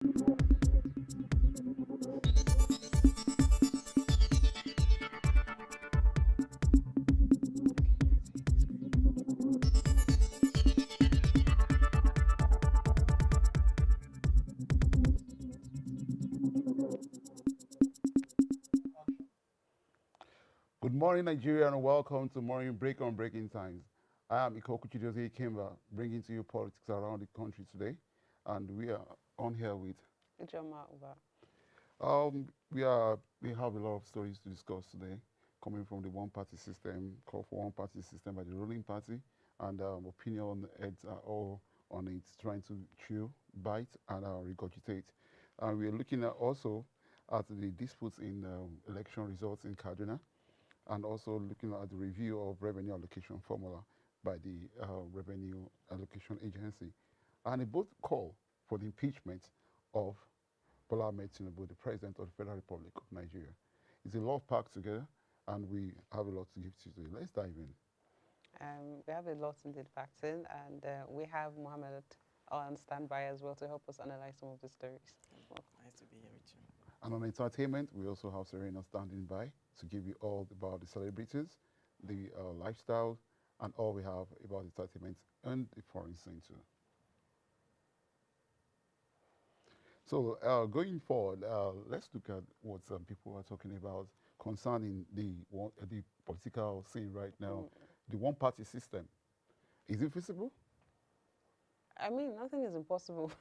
Good morning, Nigeria, and welcome to Morning Break on Breaking Times. I am Ikoku Chidozie Kimba, bringing to you politics around the country today, and we are on here with. Ijoma Uba. We have a lot of stories to discuss today, coming from the one-party system, call for one-party system by the ruling party, and opinion heads are all on it, trying to chew, bite, and regurgitate. And we are looking at also at the disputes in election results in Kaduna, and also looking at the review of revenue allocation formula by the Revenue Allocation Agency. And they both call for the impeachment of Bola Ahmed Tinubu, the President of the Federal Republic of Nigeria. It's a lot packed together, and we have a lot to give to you today. Let's dive in. We have a lot indeed packed in, and we have Mohammed on standby as well to help us analyze some of the stories. Well, nice to be here with you. And on entertainment, we also have Serena standing by to give you all about the celebrities, the lifestyle, and all we have about entertainment and the foreign scene too. So going forward, let's look at what some people are talking about concerning the political scene right now, the one-party system. Is it feasible? I mean, nothing is impossible.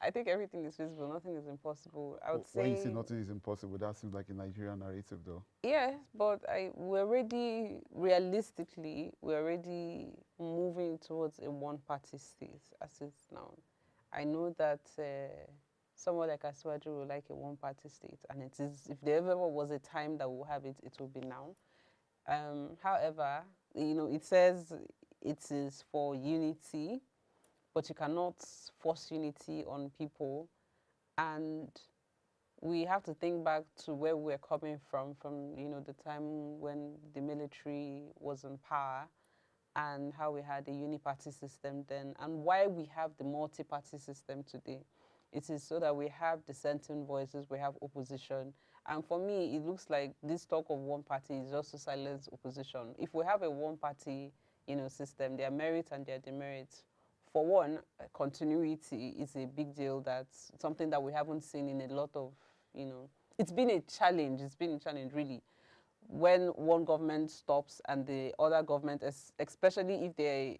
I think everything is feasible. Nothing is impossible. I would say. When you say nothing is impossible, that seems like a Nigerian narrative, though. Yes, but we're already, realistically, we're already moving towards a one-party state as it's now. I know that someone like Aswaju will like a one-party state, and it is, if there ever was a time that we'll have it, it will be now. However, it says it is for unity, but you cannot force unity on people. And we have to think back to where we're coming from the time when the military was in power and how we had a uniparty system then and why we have the multi-party system today. It is so that we have dissenting voices, we have opposition. And for me, it looks like this talk of one party is just to silence opposition. If we have a one-party system, there are merits and there are demerits. For one, continuity is a big deal. That's something that we haven't seen in a lot of, it's been a challenge. It's been a challenge, really. When one government stops and the other government, especially if they're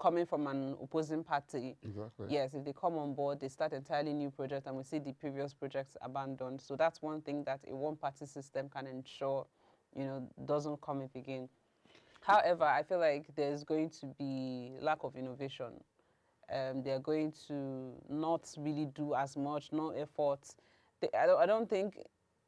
coming from an opposing party, exactly. Yes, if they come on board, they start entirely new project and we see the previous projects abandoned. So that's one thing that a one-party system can ensure, doesn't come up again. However, I feel like there's going to be lack of innovation. They're going to not really do as much, no effort. I don't think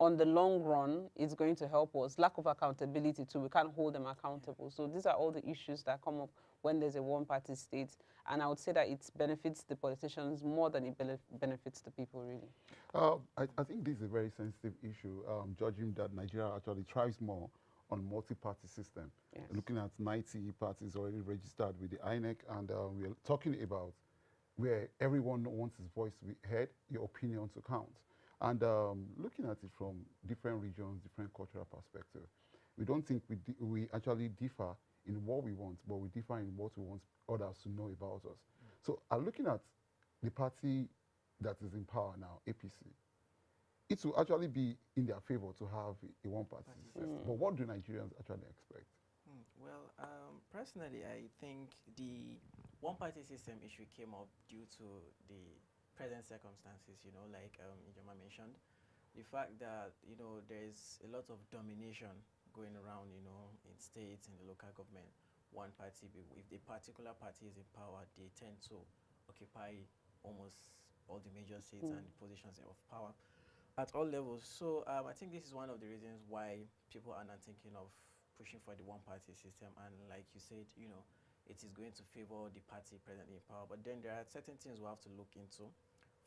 on the long run it's going to help us. Lack of accountability too, we can't hold them accountable. So these are all the issues that come up when there's a one-party state. And I would say that it benefits the politicians more than it benefits the people, really. I think this is a very sensitive issue, judging that Nigeria actually thrives more on multi-party system. Yes. Looking at 90 parties already registered with the INEC, and we are talking about where everyone wants his voice to be heard, your opinion to count. And looking at it from different regions, different cultural perspective, we don't think we actually differ in what we want, but we differ in what we want others to know about us. So looking at the party that is in power now, APC, it will actually be in their favor to have a one-party system. But what do Nigerians actually expect? Well, personally, I think the one-party system issue came up due to the present circumstances, like Ijoma mentioned. The fact that, there's a lot of domination going around, in states, in the local government. One party, if the particular party is in power, they tend to occupy almost all the major seats and the positions of power at all levels. So I think this is one of the reasons why people are not thinking of pushing for the one-party system. And like you said, it is going to favor the party presently in power. But then there are certain things we have to look into.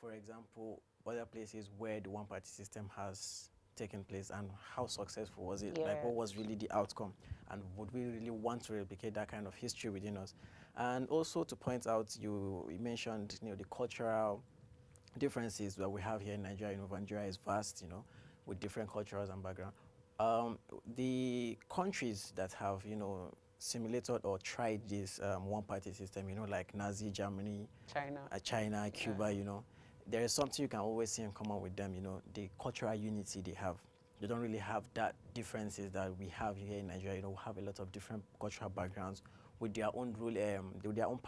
For example, other places where the one-party system has taken place and how successful was it? Like, what was really the outcome? And would we really want to replicate that kind of history within us? And also to point out, you mentioned, the cultural differences that we have here in Nigeria. Nigeria is vast, with different cultures and background. The countries that have, simulated or tried this one-party system, like Nazi Germany, China. China, Cuba, there is something you can always see in common with them, the cultural unity they have. They don't really have that differences that we have here in Nigeria. We have a lot of different cultural backgrounds with their own rule, with their own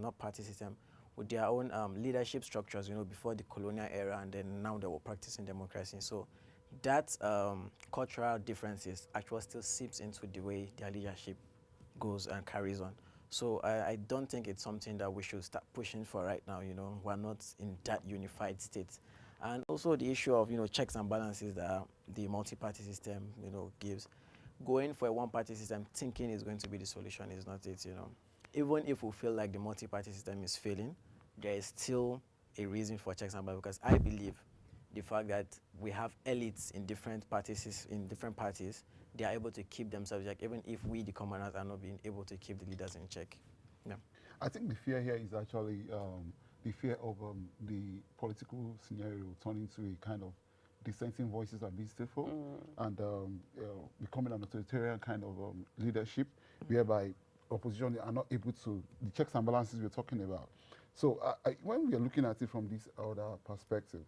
not party system, with their own leadership structures, before the colonial era, and then now they were practicing democracy. So that cultural differences actually still seeps into the way their leadership goes and carries on. So I don't think it's something that we should start pushing for right now. We're not in that unified state. And also the issue of, checks and balances that the multi-party system, gives. Going for a one-party system, thinking is going to be the solution is not it, Even if we feel like the multi-party system is failing, there is still a reason for checks and balances, because I believe the fact that we have elites in different parties, they are able to keep themselves check, even if we, the commoners, are not being able to keep the leaders in check. Yeah. I think the fear here is actually the fear of the political scenario turning to a kind of dissenting voices are being stifled and becoming an authoritarian kind of leadership, whereby opposition are not able to, the checks and balances we're talking about. So when we are looking at it from this other perspective,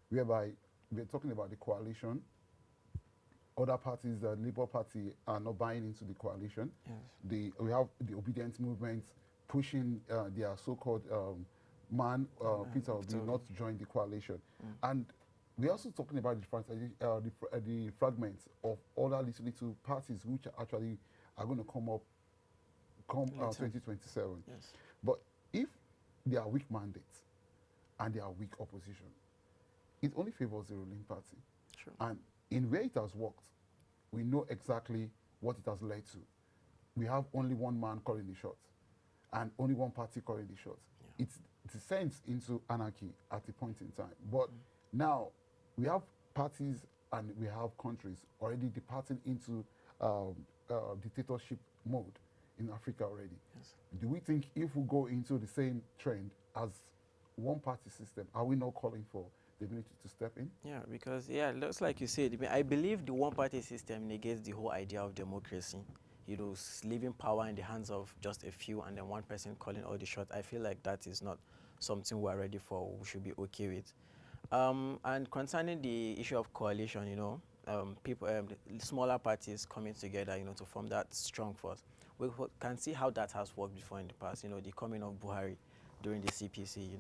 whereby we're talking about the coalition, other parties, the Labour Party, are not buying into the coalition. Yes. We have the obedient movement pushing their so-called Peter Obi not to join the coalition. And we're also talking about the fragments of other little parties which actually are going to come 2027. Yes. But if they are weak mandates and they are weak opposition, it only favors the ruling party. Sure. And in where it has worked, we know exactly what it has led to. We have only one man calling the shots and only one party calling the shots. Yeah. It descends into anarchy at a point in time. But now we have parties and we have countries already departing into dictatorship mode in Africa already. Yes. Do we think if we go into the same trend as one party system, are we not calling for the ability to step in? Yeah, because, looks like you said, I believe the one-party system negates the whole idea of democracy. Leaving power in the hands of just a few and then one person calling all the shots. I feel like that is not something we're ready for, we should be okay with. And concerning the issue of coalition, people, smaller parties coming together, to form that strong force. We can see how that has worked before in the past. The coming of Buhari during the CPC,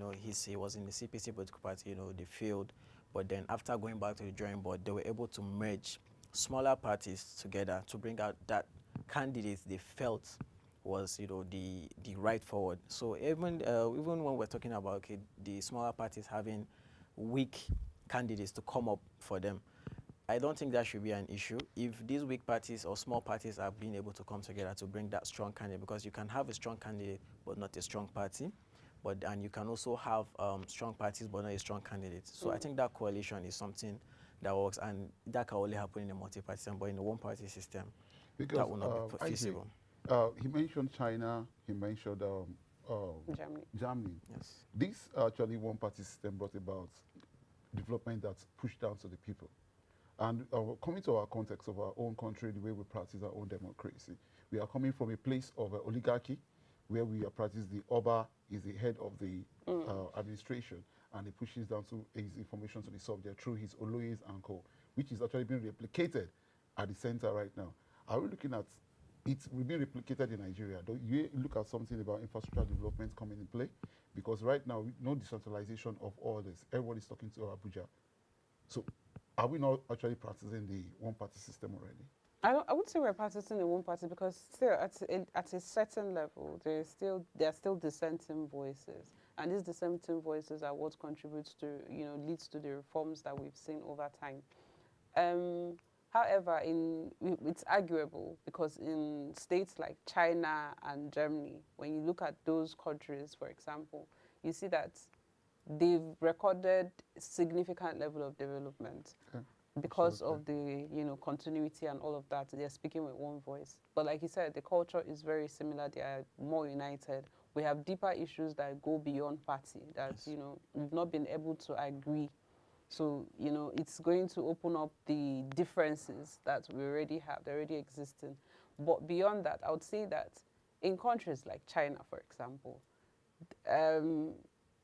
he was in the CPC political party, they failed. But then after going back to the drawing board, they were able to merge smaller parties together to bring out that candidates they felt was, the right forward. So even when we're talking about the smaller parties having weak candidates to come up for them, I don't think that should be an issue if these weak parties or small parties are being able to come together to bring that strong candidate, because you can have a strong candidate but not a strong party, and you can also have strong parties but not a strong candidate. So I think that coalition is something that works, and that can only happen in a multi-party system, but in a one-party system, because that will not be feasible. He mentioned China, he mentioned Germany. Yes. This actually one-party system brought about development that's pushed down to the people. And coming to our context of our own country, the way we practice our own democracy, we are coming from a place of oligarchy, where we practice the Oba is the head of the administration, and he pushes down to his information to the subject through his Oloyes and co, which is actually being replicated at the center right now. Are we looking at it will be replicated in Nigeria? Do you look at something about infrastructure development coming in play? Because right now, no decentralization of all this. Everybody's talking to Abuja. So are we not actually practicing the one-party system already? I would say we're practicing the one party, because still at a certain level there are still dissenting voices, and these dissenting voices are what contributes to leads to the reforms that we've seen over time. However, it's arguable, because in states like China and Germany, when you look at those countries, for example, you see that they've recorded significant level of development. Okay. Because of the continuity and all of that. They're speaking with one voice. But like you said, the culture is very similar. They are more united. we have deeper issues that go beyond party, that, Yes. we've not been able to agree. So, it's going to open up the differences that we already have, they're already existing. But beyond that, I would say that in countries like China, for example, um,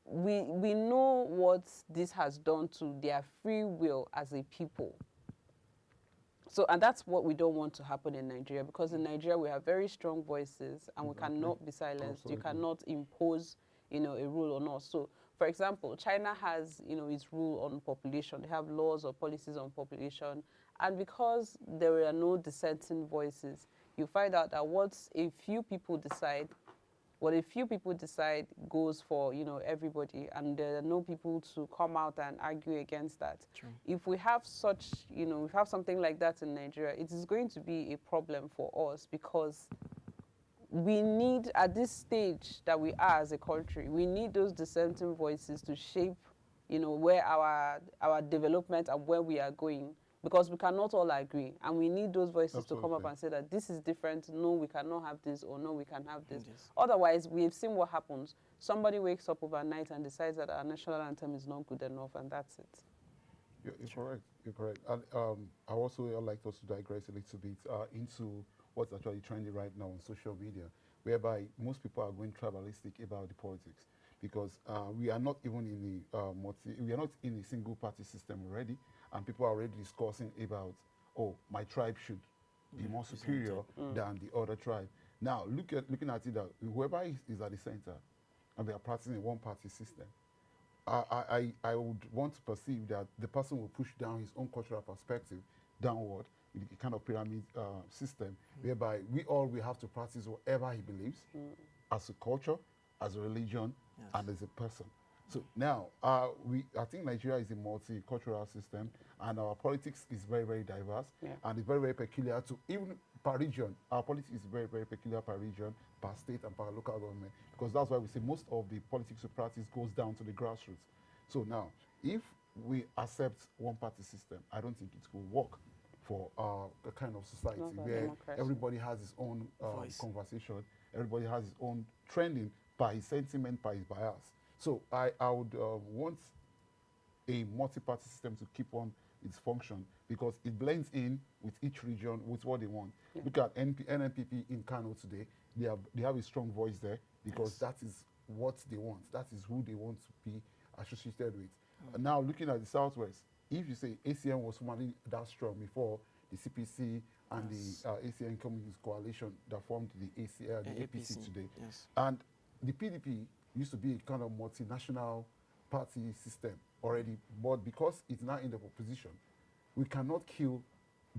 we know what this has done to their free will as a people. So, and that's what we don't want to happen in Nigeria, because in Nigeria we have very strong voices and we Exactly. cannot be silenced. You Absolutely. cannot impose, a rule on us. So, for example, China has, its rule on population. They have laws or policies on population. And because there are no dissenting voices, you find out that what a few people decide goes for, everybody, and there are no people to come out and argue against that. True. If we have such, we have something like that in Nigeria, it is going to be a problem for us, because we need, at this stage that we are as a country, we need those dissenting voices to shape, where our development and where we are going, because we cannot all agree, and we need those voices to come up Absolutely. and say that this is different, no, we cannot have this, or no, we can have this. Yes. Otherwise, we've seen what happens. Somebody wakes up overnight and decides that our national anthem is not good enough, and that's it. You're correct. You're correct. And I also like us to digress a little bit into what's actually trending right now on social media, whereby most people are going tribalistic about the politics, because we are not even in the we are not in a single party system already, and people are already discussing about, oh, my tribe should be more superior than the other tribe. Now, looking at it, that whoever is at the center, and we are practicing a one-party system, I would want to perceive that the person will push down his own cultural perspective downward with a kind of pyramid system, whereby we have to practice whatever he believes as a culture, as a religion, Yes. and as a person. So now, I think Nigeria is a multicultural system, and our politics is very, very diverse, and it's very, very peculiar to even per region. Our politics is very, very peculiar per region, per state, and per local government, because that's why we say most of the politics we practice goes down to the grassroots. So now, if we accept one-party system, I don't think it will work for a kind of society where democracy. everybody has his own Voice. conversation, everybody has his own trending by his sentiment, by his bias. So I would want a multi-party system to keep on its function, because it blends in with each region with what they want. Look at NNPP in Kano today. They have a strong voice there, because that is what they want. That is who they want to be associated with. Now, looking at the Southwest, if you say ACN was formerly that strong before the CPC and the ACN Communist Coalition that formed the APC today, and the PDP used to be a kind of multinational party system already, but because it's now in the opposition, we cannot kill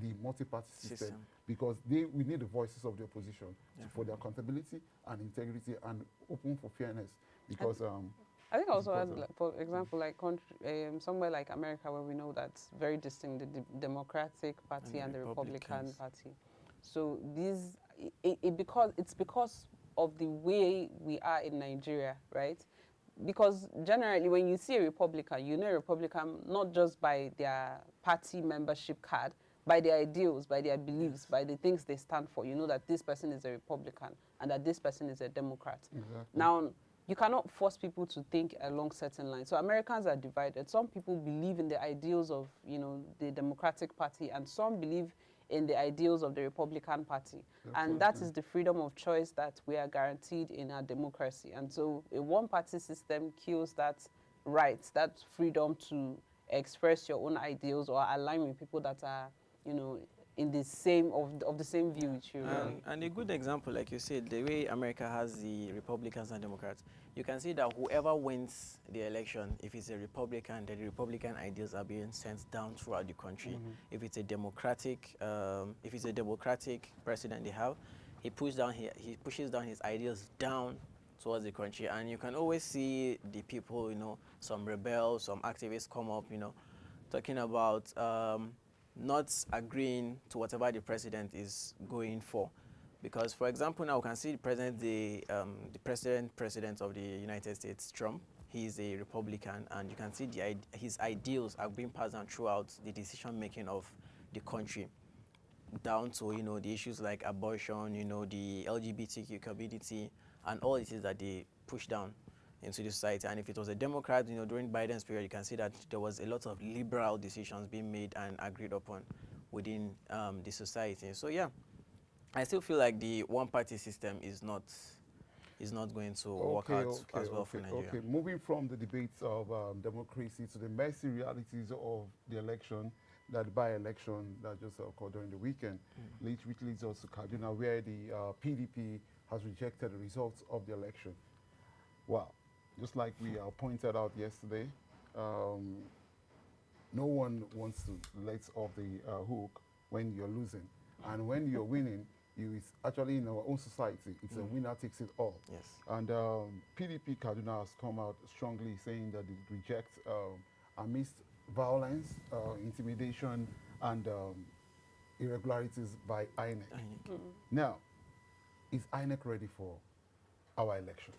the multi-party system, because we need the voices of the opposition for their accountability and integrity and open for fairness, because I think also, as, for example, like somewhere like America, where we know that's very distinct, the Democratic Party and the Republican Party. So it's because of the way we are in Nigeria, right? Because generally, when you see a Republican, you know a Republican not just by their party membership card, by their ideals, by their beliefs, by the things they stand for. You know that this person is a Republican and that this person is a Democrat. Exactly. Now, you cannot force people to think along certain lines. So Americans are divided. Some people believe in the ideals of, the Democratic Party, and some believe in the ideals of the Republican Party. And that is the freedom of choice that we are guaranteed in our democracy. And so a one-party system kills that right, that freedom to express your own ideals or align with people that are, in the same of the same view with you. And a good example, like you said, the way America has the Republicans and Democrats, you can see that whoever wins the election, if it's a Republican, then the Republican ideas are being sent down throughout the country. If it's a Democratic president they have, he pushes down his ideas down towards the country, and you can always see the people, some rebels, some activists come up, talking about not agreeing to whatever the president is going for. Because, for example, now we can see the president of the United States, Trump. He is a Republican, and you can see his ideals are being passed down throughout the decision-making of the country, down to, the issues like abortion, the LGBTQ community, and all it is that they push down into the society. And if it was a Democrat, during Biden's period, you can see that there was a lot of liberal decisions being made and agreed upon within the society. So yeah, I still feel like the one-party system is not going to work out as well for Nigeria. Okay. Moving from the debates of democracy to the messy realities of the election, that by-election that just occurred during the weekend, which leads us to Kaduna, where the PDP has rejected the results of the election. Well, just like we pointed out yesterday, no one wants to let off the hook when you're losing. And when you're winning, it's actually in our own society, it's a winner takes it all. Yes. And PDP Kaduna has come out strongly saying that it rejects amidst violence, intimidation, and irregularities by INEC. Now, is INEC ready for our elections?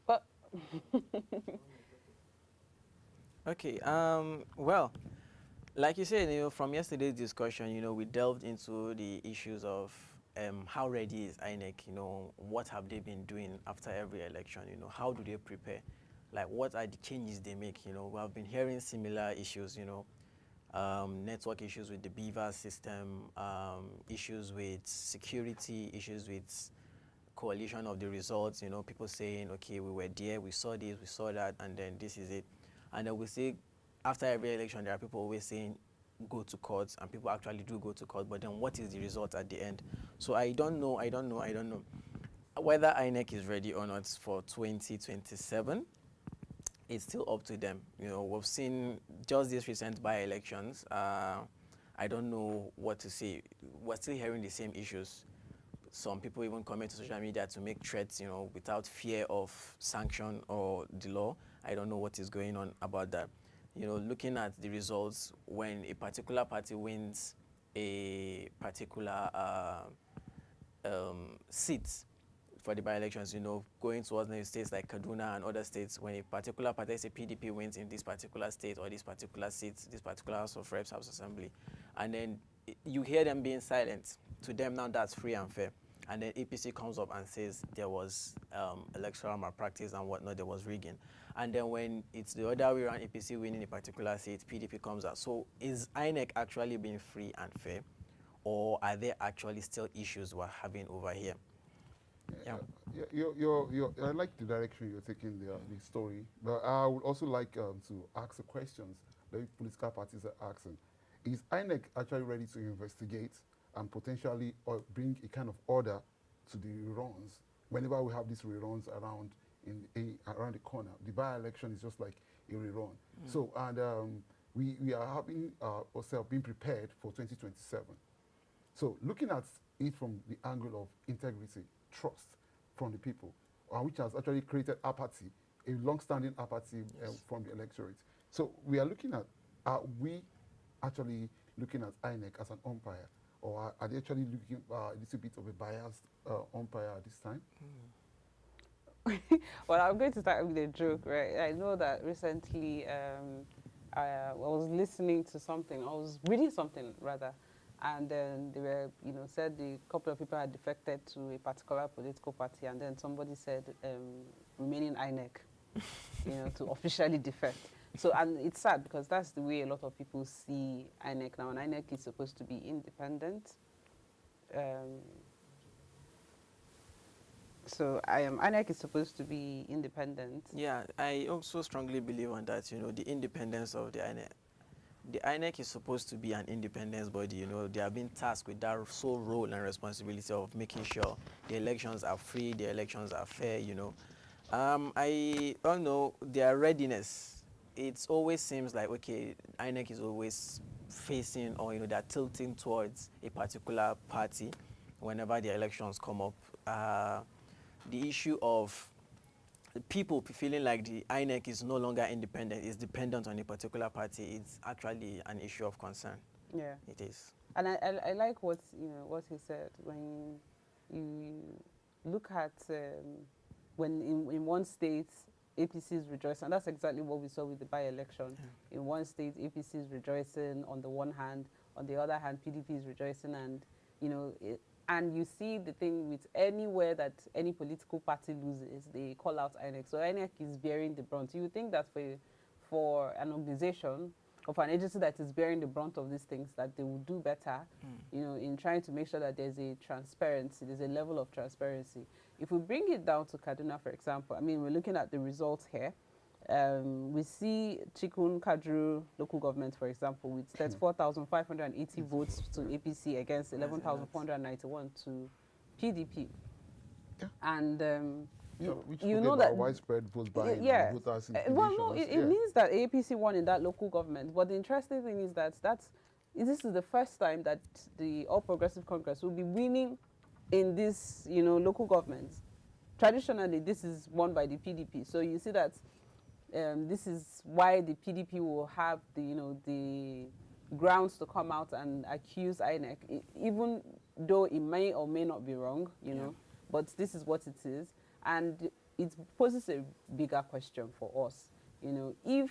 But Okay. Well, like you said, from yesterday's discussion, we delved into the issues of how ready is INEC, what have they been doing after every election, how do they prepare, like what are the changes they make. We have been hearing similar issues, network issues with the Beaver system, issues with security, issues with coalition of the results, people saying, okay, we were there, we saw this, we saw that, and then this is it. And then we see after every election, there are people always saying go to court, and people actually do go to court, but then what is the result at the end? So I don't know whether INEC is ready or not for 2027. It's still up to them. We've seen just these recent by-elections. I don't know what to say. We're still hearing the same issues. Some people even comment to social media to make threats, without fear of sanction or the law. I don't know what is going on about that. Looking at the results, when a particular party wins a particular seat for the by-elections, going towards maybe states like Kaduna and other states, when a particular party, say PDP, wins in this particular state or this particular seat, this particular House of Reps, House Assembly, and then you hear them being silent. To them now that's free and fair. And then APC comes up and says there was electoral malpractice and whatnot, there was rigging. And then when it's the other way around, APC winning a particular seat, PDP comes out. So is INEC actually being free and fair, or are there actually still issues we're having over here? Yeah. I like the direction you're taking the story, but I would also like to ask the questions that political parties are asking. Is INEC actually ready to investigate and potentially bring a kind of order to the reruns whenever we have these reruns around around the corner? The by-election is just like a rerun. So, and we are having ourselves being prepared for 2027. So looking at it from the angle of integrity, trust from the people, which has actually created apathy, a long-standing apathy from the electorate. So we are looking at, are we actually looking at INEC as an umpire, or are they actually looking a little bit of a biased umpire at this time? Well, I'm going to start with a joke, right? I know that recently I was listening to something, I was reading something rather, and then they were, said a couple of people had defected to a particular political party, and then somebody said remaining INEC, to officially defect. So, and it's sad because that's the way a lot of people see INEC now, and INEC is supposed to be independent. So INEC is supposed to be independent. Yeah, I also strongly believe on that, the independence of the INEC. The INEC is supposed to be an independence body, they are being tasked with that sole role and responsibility of making sure the elections are free, the elections are fair, I don't know, their readiness, it always seems like, okay, INEC is always facing, or, they're tilting towards a particular party whenever the elections come up. The issue of people feeling like the INEC is no longer independent, is dependent on a particular party, it's actually an issue of concern. Yeah. It is. And I like what he said when you look at when in one state APC is rejoicing, and that's exactly what we saw with the by-election. Yeah. In one state APC is rejoicing on the one hand, on the other hand PDP is rejoicing, and And you see the thing with anywhere that any political party loses, they call out INEC. So INEC is bearing the brunt. You would think that for an organization or for an agency that is bearing the brunt of these things, that they will do better, you know, in trying to make sure that there's a transparency, there's a level of transparency. If we bring it down to Kaduna, for example, I mean, we're looking at the results here. We see Chikun Kadru local government, for example, with 34,580 votes to APC against 11,491 to PDP. Yeah. And which you know that widespread vote buying, yeah. and voters Well, no, it means that APC won in that local government. But the interesting thing is that this is the first time that the All Progressive Congress will be winning in this, you know, local governments. Traditionally, this is won by the PDP. So you see that this is why the PDP will have the, you know, the grounds to come out and accuse INEC, even though it may or may not be wrong, you know, but this is what it is. And it poses a bigger question for us, you know, if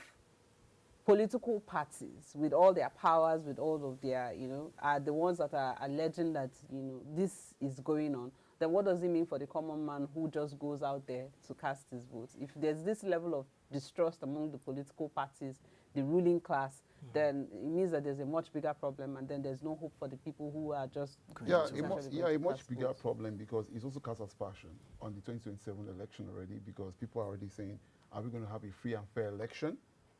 political parties with all their powers, with all of their, you know, are the ones that are alleging that, you know, this is going on, then what does it mean for the common man who just goes out there to cast his votes? If there's this level of distrust among the political parties, the ruling class, then it means that there's a much bigger problem, and then there's no hope for the people who are just a much bigger problem, because it's also cast aspersion on the 2027 election already, because people are already saying, are we going to have a free and fair election,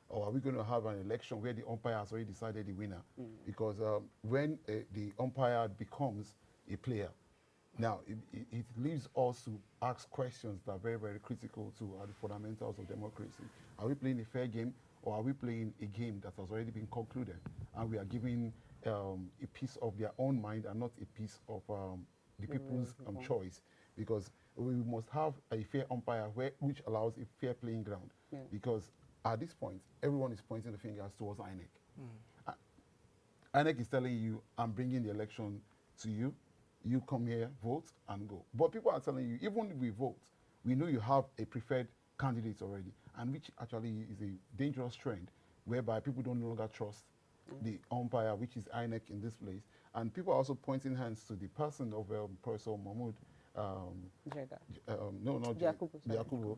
or are we going to have an election where the umpire has already decided the winner? Because when the umpire becomes a player, now it leaves us to ask questions that are very, very critical to the fundamentals of democracy. Are we playing a fair game, or are we playing a game that has already been concluded, and we are giving a piece of their own mind and not a piece of the people's choice? Because we must have a fair umpire which allows a fair playing ground. Because at this point, everyone is pointing the fingers towards INEC. INEC is telling you, I'm bringing the election to you. You come here, vote, and go. But people are telling you, even if we vote, we know you have a preferred candidate already, and which actually is a dangerous trend, whereby people don't no longer trust the umpire, which is INEC in this place. And people are also pointing hands to the person of Professor Mahmoud. No, not Yakubu,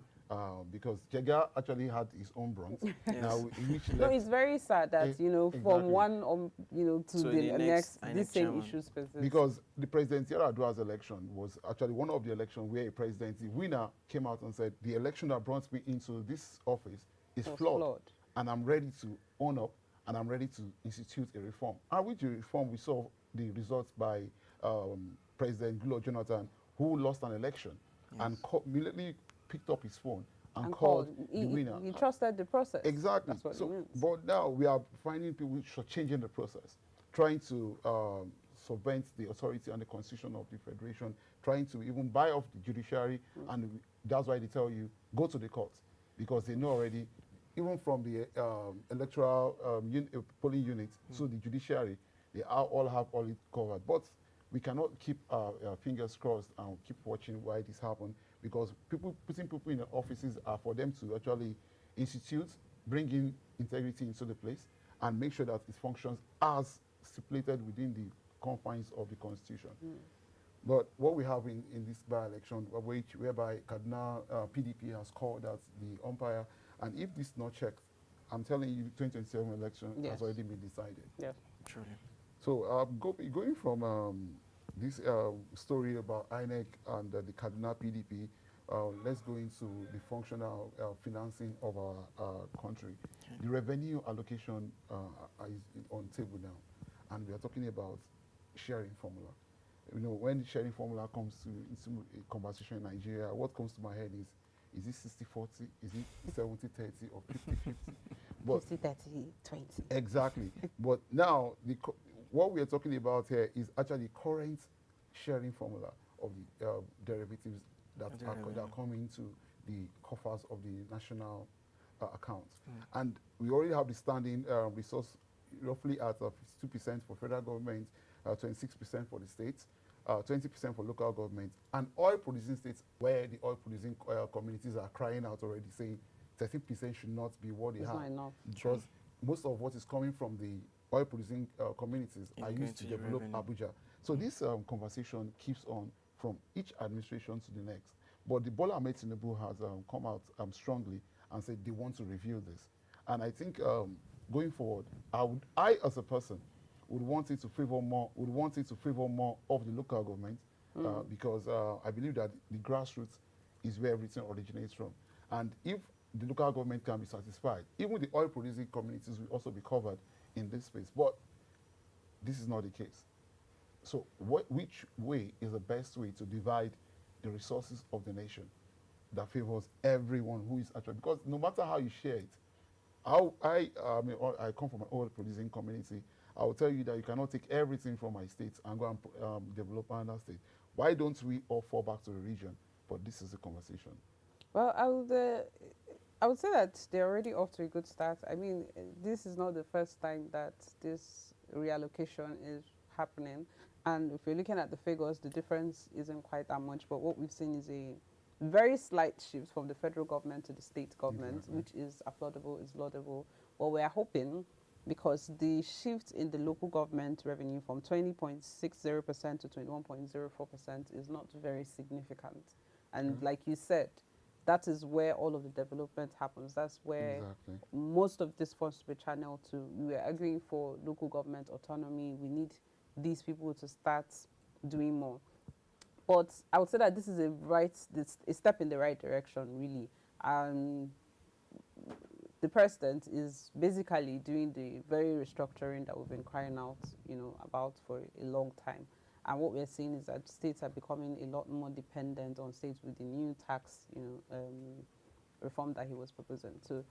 because Jega actually had his own bronze. Now, no, it's very sad that, you know, from one, you know, to the next this same issues persist. Because the President Yar'Adua's election was actually one of the elections where a presidency winner came out and said, the election that brought me into this office is flawed, and I'm ready to own up, and I'm ready to institute a reform. And with the reform, we saw the results by President Goodluck Jonathan, who lost an election, and immediately picked up his phone and called the winner. He trusted the process. Exactly. That's what so, it means. but now we are finding people changing the process, trying to subvert the authority and the constitution of the federation, trying to even buy off the judiciary, and that's why they tell you, go to the courts, because they know already, even from the electoral polling units to the judiciary, they all have all it covered. But we cannot keep our fingers crossed and keep watching why this happened, because putting people in the offices are for them to actually institute, bring in integrity into the place, and make sure that it functions as stipulated within the confines of the Constitution. But what we have in this by-election, whereby Kaduna PDP has called as the umpire, and if this is not checked, I'm telling you, 2027 election has already been decided. Yes, truly. So going from this story about INEC and the Kaduna PDP, let's go into the functional financing of our country. The revenue allocation is on table now, and we are talking about sharing formula. You know, when the sharing formula comes into a conversation in Nigeria, what comes to my head is it 60-40, is it 70-30, or 50-50? 50-30-20. Exactly. But now, what we are talking about here is actually current sharing formula of the derivatives that are coming to the coffers of the national accounts. And we already have the standing resource roughly at 52% for federal government, 26% for the states, 20% for local government, and oil-producing states where the oil-producing communities are crying out already, saying 13% should not be what they have. Not enough. Because most of what is coming from the oil-producing communities are used to develop Abuja. So this conversation keeps on from each administration to the next. But the Bola Ahmed Tinubu has come out strongly and said they want to review this. And I think going forward, I as a person would want it to favor more, would want it to favor more of the local government because I believe that the grassroots is where everything originates from. And if the local government can be satisfied, even the oil producing communities will also be covered in this space. But this is not the case. So which way is the best way to divide the resources of the nation that favors everyone who is actually, because no matter how you share it, I come from an oil producing community. I will tell you that you cannot take everything from my state and go and develop another state. Why don't we all fall back to the region? But this is a conversation. Well, I would say that they're already off to a good start. I mean, this is not the first time that this reallocation is happening. And if you're looking at the figures, the difference isn't quite that much. But what we've seen is a very slight shift from the federal government to the state government, Exactly. which is applaudable, is laudable. What we are hoping, because the shift in the local government revenue from 20.60% to 21.04% is not very significant. And Okay. like you said, that is where all of the development happens. That's where Exactly. most of this funds to be channeled to. We are arguing for local government autonomy. We need these people to start doing more. But I would say that this is a step in the right direction, really. And the president is basically doing the very restructuring that we've been crying out, about for a long time. And what we're seeing is that states are becoming a lot more dependent on states with the new tax, reform that he was proposing. So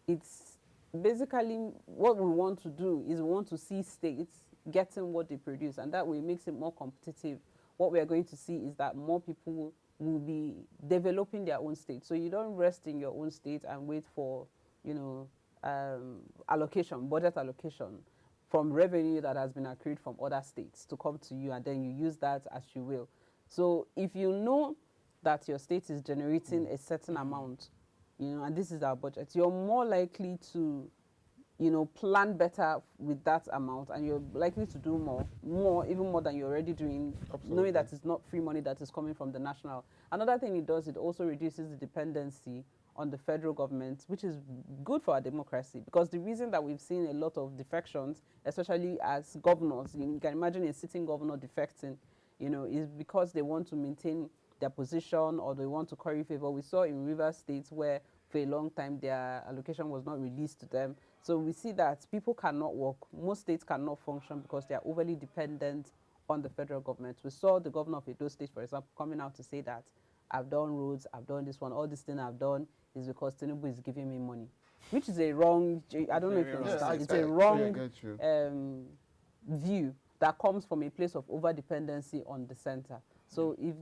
it's basically what we want to do is we want to see states getting what they produce, and that way makes it more competitive. What we are going to see is that more people will be developing their own state. So you don't rest in your own state and wait for, allocation, budget allocation from revenue that has been accrued from other states to come to you, and then you use that as you will. So if you know that your state is generating a certain amount, and this is our budget, you're more likely to, plan better with that amount, and you're likely to do even more than you're already doing, knowing that it's not free money that is coming from the national. Another thing it does, it also reduces the dependency on the federal government, which is good for our democracy, because the reason that we've seen a lot of defections, especially as governors, you can imagine a sitting governor defecting, is because they want to maintain their position or they want to curry favor. We saw in Rivers State where for a long time their allocation was not released to them. So we see that people cannot work. Most states cannot function because they are overly dependent on the federal government. We saw the governor of Edo State, for example, coming out to say that I've done roads, I've done this one, all this thing I've done is because Tinubu is giving me money, which is a wrong, I don't know if you understand, it's a wrong view that comes from a place of over-dependency on the center. So if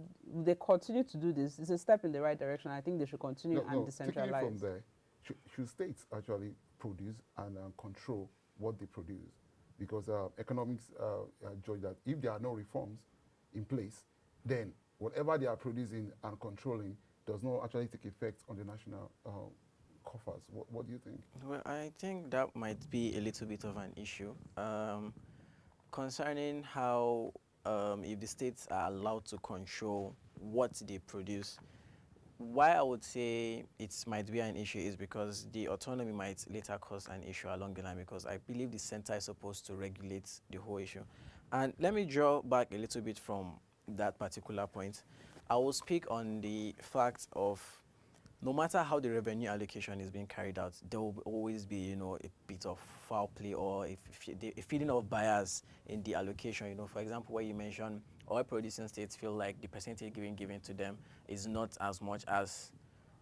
they continue to do this, it's a step in the right direction. I think they should continue and decentralize. Taking it from there, should states actually produce and control what they produce? Because economics judge that if there are no reforms in place, then whatever they are producing and controlling does not actually take effect on the national coffers. What do you think? Well, I think that might be a little bit of an issue concerning how if the states are allowed to control what they produce. Why I would say it might be an issue is because the autonomy might later cause an issue along the line, because I believe the center is supposed to regulate the whole issue. And let me draw back a little bit from that particular point. I will speak on the fact of no matter how the revenue allocation is being carried out, there will always be, a bit of foul play or a feeling of bias in the allocation. For example, where you mentioned oil producing states feel like the percentage given to them is not as much as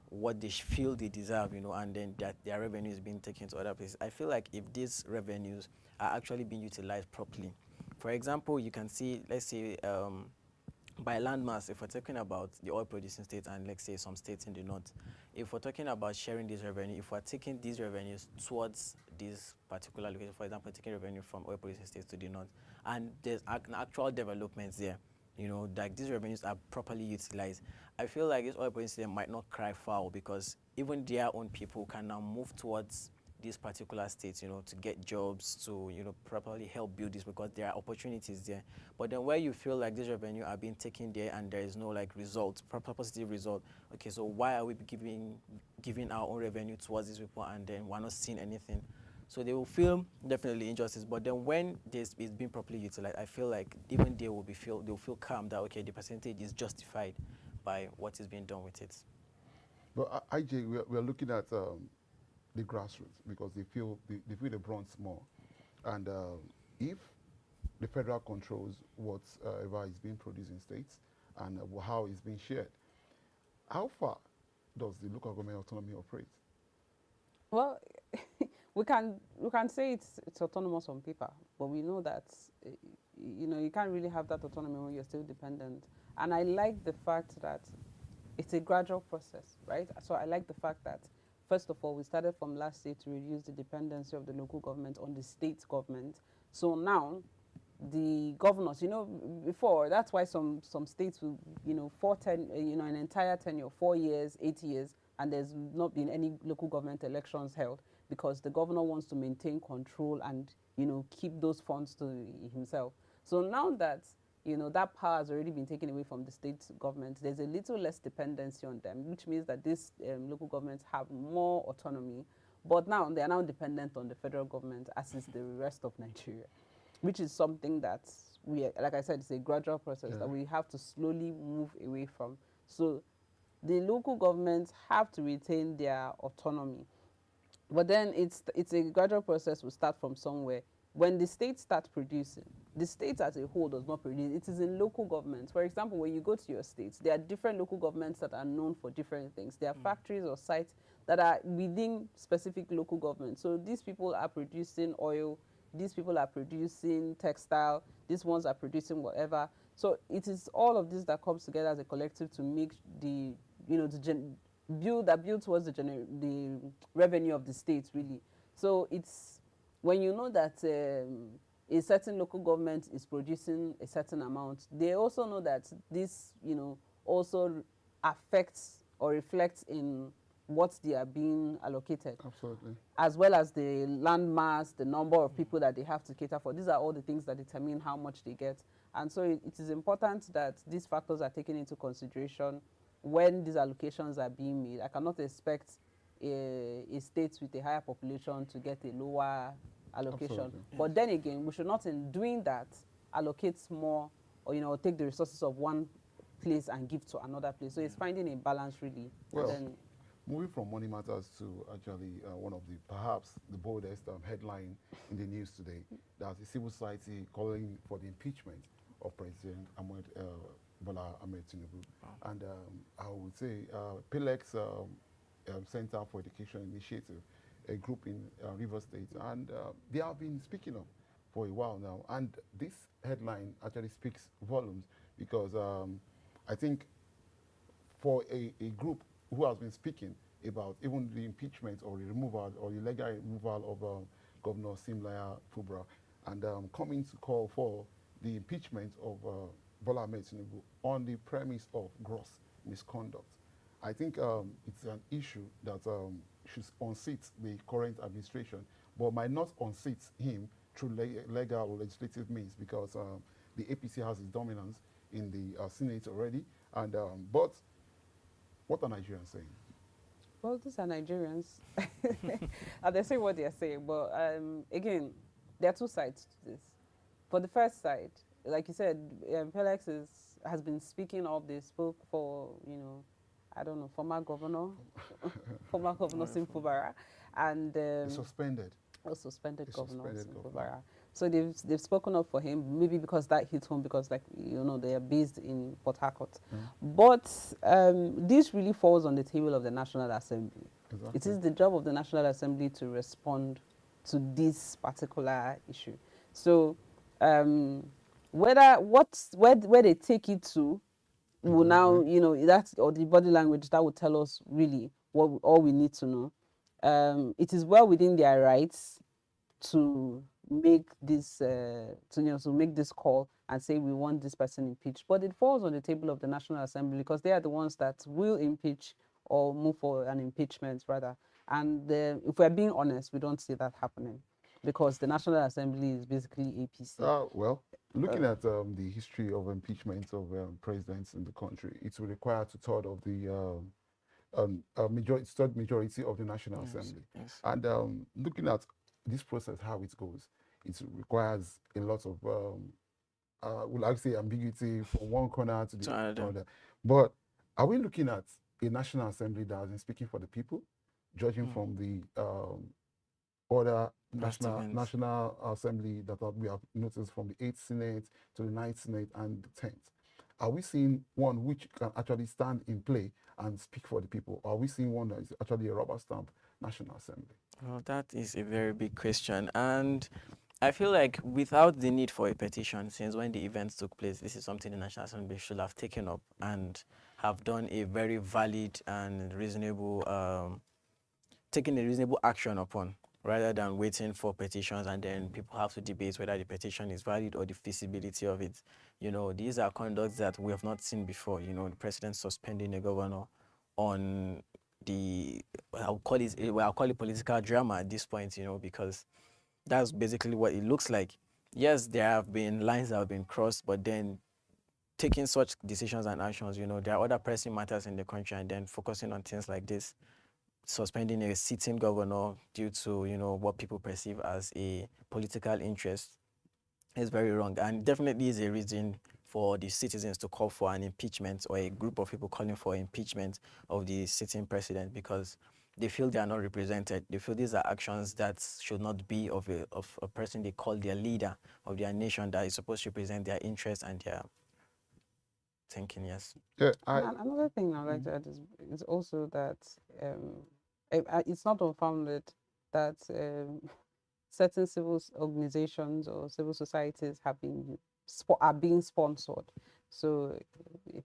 what they feel they deserve, and then that their revenue is being taken to other places. I feel like if these revenues are actually being utilized properly, for example, you can see, let's say, by landmass, if we're talking about the oil producing states and let's say some states in the north, if we're talking about sharing this revenue, if we're taking these revenues towards this particular location, for example, taking revenue from oil producing states to the north, and there's an actual developments there, like these revenues are properly utilized, I feel like this oil producing state might not cry foul, because even their own people can now move towards these particular states, to get jobs, to, properly help build this, because there are opportunities there. But then where you feel like this revenue are being taken there and there is no like result, proper positive result, okay, so why are we giving our own revenue towards these people and then we're not seeing anything? So they will feel definitely injustice. But then when this is being properly utilized, I feel like even they'll feel calm that okay, the percentage is justified by what is being done with it. But IJ, we are looking at the grassroots because they feel the brunt more, and if the federal controls whatever is being produced in states and how it's being shared, how far does the local government autonomy operate? Well, we can say it's autonomous on paper, but we know that you can't really have that autonomy when you're still dependent. And I like the fact that it's a gradual process, right? So I like the fact that first of all we started from last year to reduce the dependency of the local government on the state government. So now the governors, before that's why some states will, an entire tenure, 4 years, 8 years, and there's not been any local government elections held because the governor wants to maintain control and keep those funds to himself. So now that that power has already been taken away from the state government, there's a little less dependency on them, which means that these local governments have more autonomy. But now they are now dependent on the federal government, as is the rest of Nigeria, which is something that like I said, it's a gradual process that we have to slowly move away from. So the local governments have to retain their autonomy, but then it's a gradual process. Will start from somewhere. When the state starts producing, the state as a whole does not produce. It is in local governments. For example, when you go to your states, there are different local governments that are known for different things. There are factories or sites that are within specific local governments. So these people are producing oil, these people are producing textile, these ones are producing whatever. So it is all of this that comes together as a collective to make the, build towards the revenue of the state, really. So it's when you know that a certain local government is producing a certain amount, they also know that this, also affects or reflects in what they are being allocated. Absolutely. As well as the land mass, the number of people that they have to cater for. These are all the things that determine how much they get. And so it is important that these factors are taken into consideration when these allocations are being made. I cannot expect a state with a higher population to get a lower allocation. Absolutely. But then again, we should not, in doing that, allocate more or take the resources of one place and give to another place. So it's finding a balance, really. Well, then, moving from money matters to actually one of perhaps the boldest headline in the news today, that's the civil society calling for the impeachment of President Bola Ahmed Tinubu. Wow. And I would say PLEX Center for Education Initiative, a group in River State, and they have been speaking up for a while now. And this headline actually speaks volumes because I think for a group who has been speaking about even the impeachment or the removal or the legal removal of Governor Simlaya Fubra, and coming to call for the impeachment of Bola Ahmed Tinubu on the premise of gross misconduct. I think it's an issue that should unseat the current administration, but might not unseat him through legal or legislative means because the APC has its dominance in the Senate already. And but what are Nigerians saying? well, these are Nigerians. And they say what they are saying. But again, there are two sides to this. For the first side, like you said, Pelex has been speaking of. They spoke for, I don't know, former governor Simfubara, and Suspended. Suspended governor Simfubara. So they've spoken up for him, maybe because that hit home, because they are based in Port Harcourt. But this really falls on the table of the National Assembly. Exactly. It is the job of the National Assembly to respond to this particular issue. So where they take it to will now, that's, or the body language that will tell us really all we need to know. It is well within their rights to make this to make this call and say we want this person impeached, but it falls on the table of the National Assembly because they are the ones that will impeach or move for an impeachment rather. And if we're being honest, we don't see that happening because the National Assembly is basically APC. Well, looking at the history of impeachment of presidents in the country, it will require two-thirds of the third majority of the National Assembly. Yes. And looking at this process, how it goes, it requires a lot of, will I say, ambiguity from one corner to the other. But are we looking at a National Assembly that has been speaking for the people, judging from the other National Assembly that we have noticed from the 8th Senate to the 9th Senate and the 10th? Are we seeing one which can actually stand in play and speak for the people? Or are we seeing one that is actually a rubber stamp National Assembly? Well, that is a very big question. And I feel like without the need for a petition, since when the events took place, this is something the National Assembly should have taken up and have done a very valid and reasonable, taken a reasonable action upon, rather than waiting for petitions and then people have to debate whether the petition is valid or the feasibility of it. You know, these are conducts that we have not seen before. You know, the president suspending a governor on the, I'll call it political drama at this point, you know, because that's basically what it looks like. Yes, there have been lines that have been crossed, but then taking such decisions and actions, you know, there are other pressing matters in the country, and then focusing on things like this, suspending a sitting governor due to, you know, what people perceive as a political interest is very wrong, and definitely is a reason for the citizens to call for an impeachment, or a group of people calling for impeachment of the sitting president, because they feel they are not represented. They feel these are actions that should not be of a person they call their leader of their nation, that is supposed to represent their interests and their thinking. Yes. Yeah. Another thing I'd like to add is also that it's not unfounded that certain civil organizations or civil societies are being sponsored. So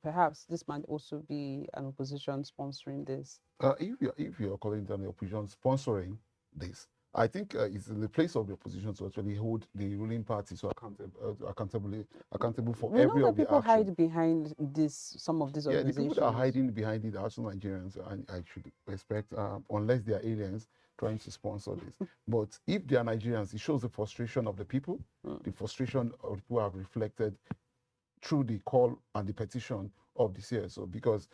perhaps this might also be an opposition sponsoring this. If you're calling it an opposition sponsoring this, I think it's in the place of the opposition to actually hold the ruling party so accountable for every of the people action. hide behind some of these organizations. Yeah, the people that are hiding behind it are also Nigerians, and I should expect, unless they are aliens trying to sponsor this. But if they are Nigerians, it shows the frustration of the people. The frustration of the people have reflected through the call and the petition of the CSO, because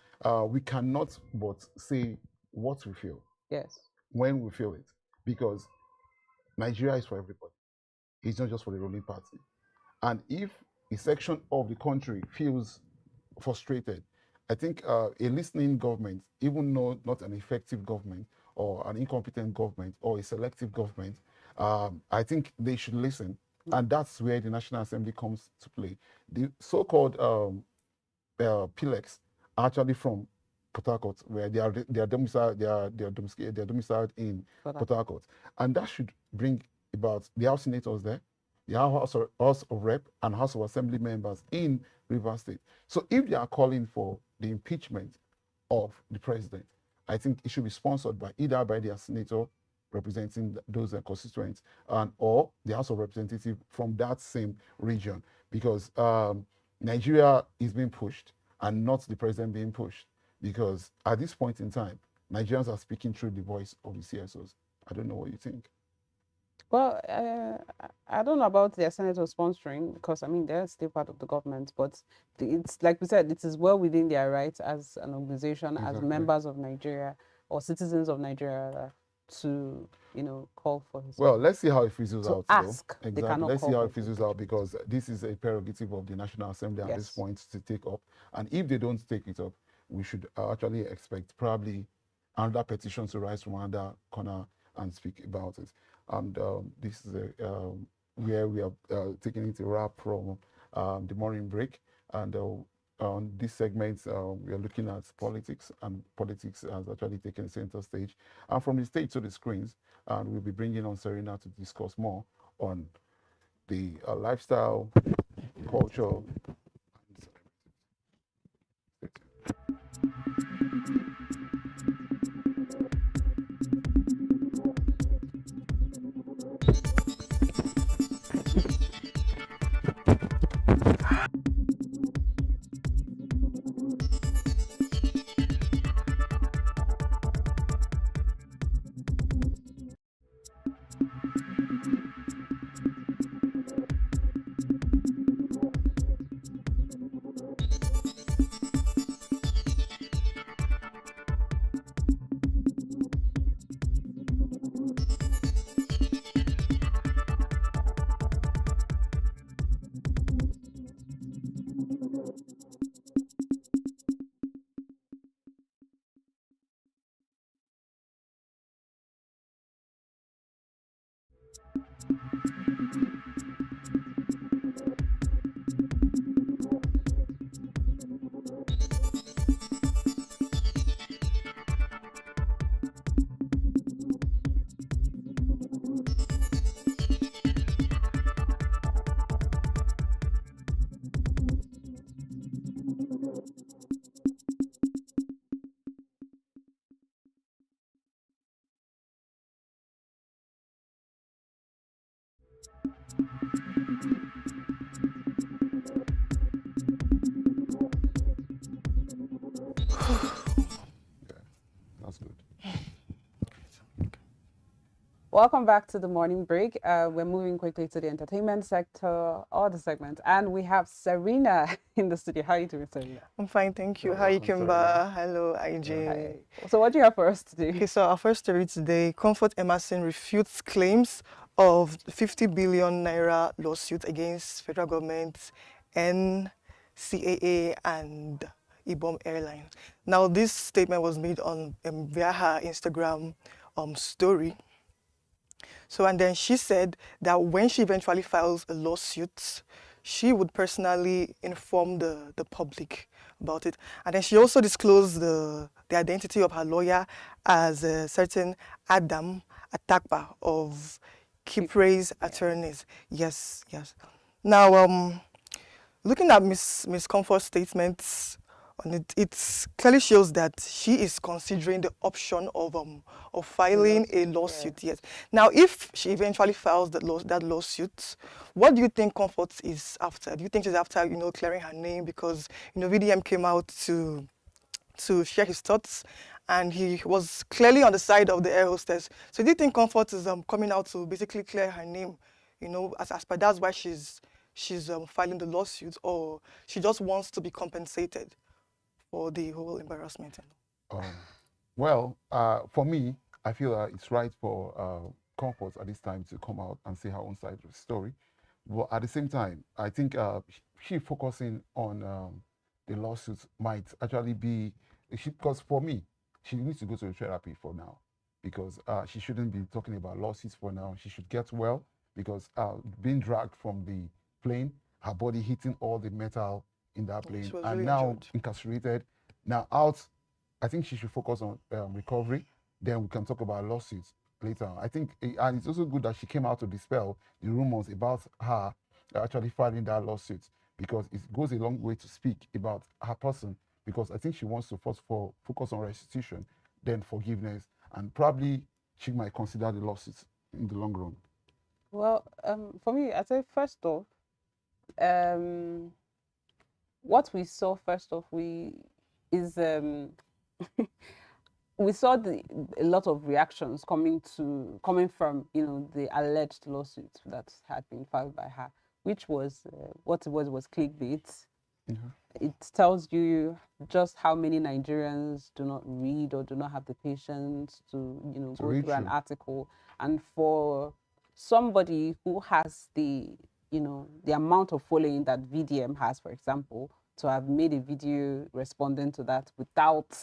we cannot but say what we feel. Yes. When we feel it, because Nigeria is for everybody. It's not just for the ruling party. And if a section of the country feels frustrated, I think a listening government, even though not an effective government or an incompetent government or a selective government, I think they should listen. And that's where the National Assembly comes to play. The so-called PLEX are actually from Port Harcourt, where they are domiciled in Port Harcourt, and that should bring about the House senators there, the House of Rep and House of Assembly members in Rivers State. So if they are calling for the impeachment of the president, I think it should be sponsored by either by their senator representing those constituents and or the House of Representatives from that same region, because Nigeria is being pushed and not the president being pushed. Because at this point in time, Nigerians are speaking through the voice of the CSOs. I don't know what you think. Well, I don't know about their senator sponsoring, because I mean they're still part of the government, but it's like we said, it is well within their rights as an organization, as members of Nigeria or citizens of Nigeria, to call for his. Well, let's see how it fizzles out. Ask. Exactly. Let's see how it fizzles out, because this is a prerogative of the National Assembly at this point to take up, and if they don't take it up, we should actually expect probably another petition to rise from another corner and speak about it. And this is where we are taking it a wrap from the morning break. And on this segment, we are looking at politics, and politics has actually taken center stage. And from the stage to the screens, and we'll be bringing on Serena to discuss more on the lifestyle, culture, Welcome back to the morning break. We're moving quickly to the entertainment sector, all the segments, and we have Serena in the studio. How are you doing, Serena? I'm fine, thank you. You're Hi, welcome, Serena. Kimba. Hello, IJ. Hi. So what do you have for us today? Okay, so our first story today, Comfort Emmanson refutes claims of 50 billion naira lawsuit against federal government, NCAA, and IBOM Airlines. Now, this statement was made on via her Instagram story. So, and then she said that when she eventually files a lawsuit, she would personally inform the public about it. And then she also disclosed the identity of her lawyer as a certain Adam Atakpa of Kipre's attorneys. Yes, yes. Now, looking at Miss Comfort's statements on it, it clearly shows that she is considering the option of filing a lawsuit. Yes. Now, if she eventually files that lawsuit, what do you think Comfort is after? Do you think she's after clearing her name because VDM came out to share his thoughts, and he was clearly on the side of the air hostess. So do you think Comfort is coming out to basically clear her name? As per that's why she's filing the lawsuit, or she just wants to be compensated for the whole embarrassment? Well, for me, I feel it's right for Comfort at this time to come out and say her own side of the story. But at the same time, I think she focusing on the lawsuits might actually be, because for me, she needs to go to therapy for now, because she shouldn't be talking about lawsuits for now. She should get well, because being dragged from the plane, her body hitting all the metal in that plane, was and really now injured. incarcerated, now out. I think she should focus on recovery. Then we can talk about lawsuits later. I think, and it's also good that she came out to dispel the rumors about her actually filing that lawsuit, because it goes a long way to speak about her person. Because I think she wants to first focus on restitution, then forgiveness, and probably she might consider the lawsuits in the long run. Well, for me, I'd say first off, what we saw first off, we saw a lot of reactions coming from the alleged lawsuit that had been filed by her, which was what it was clickbait. It tells you just how many Nigerians do not read or do not have the patience to go read through an through. article, and for somebody who has the amount of following that VDM has, for example, to have made a video responding to that without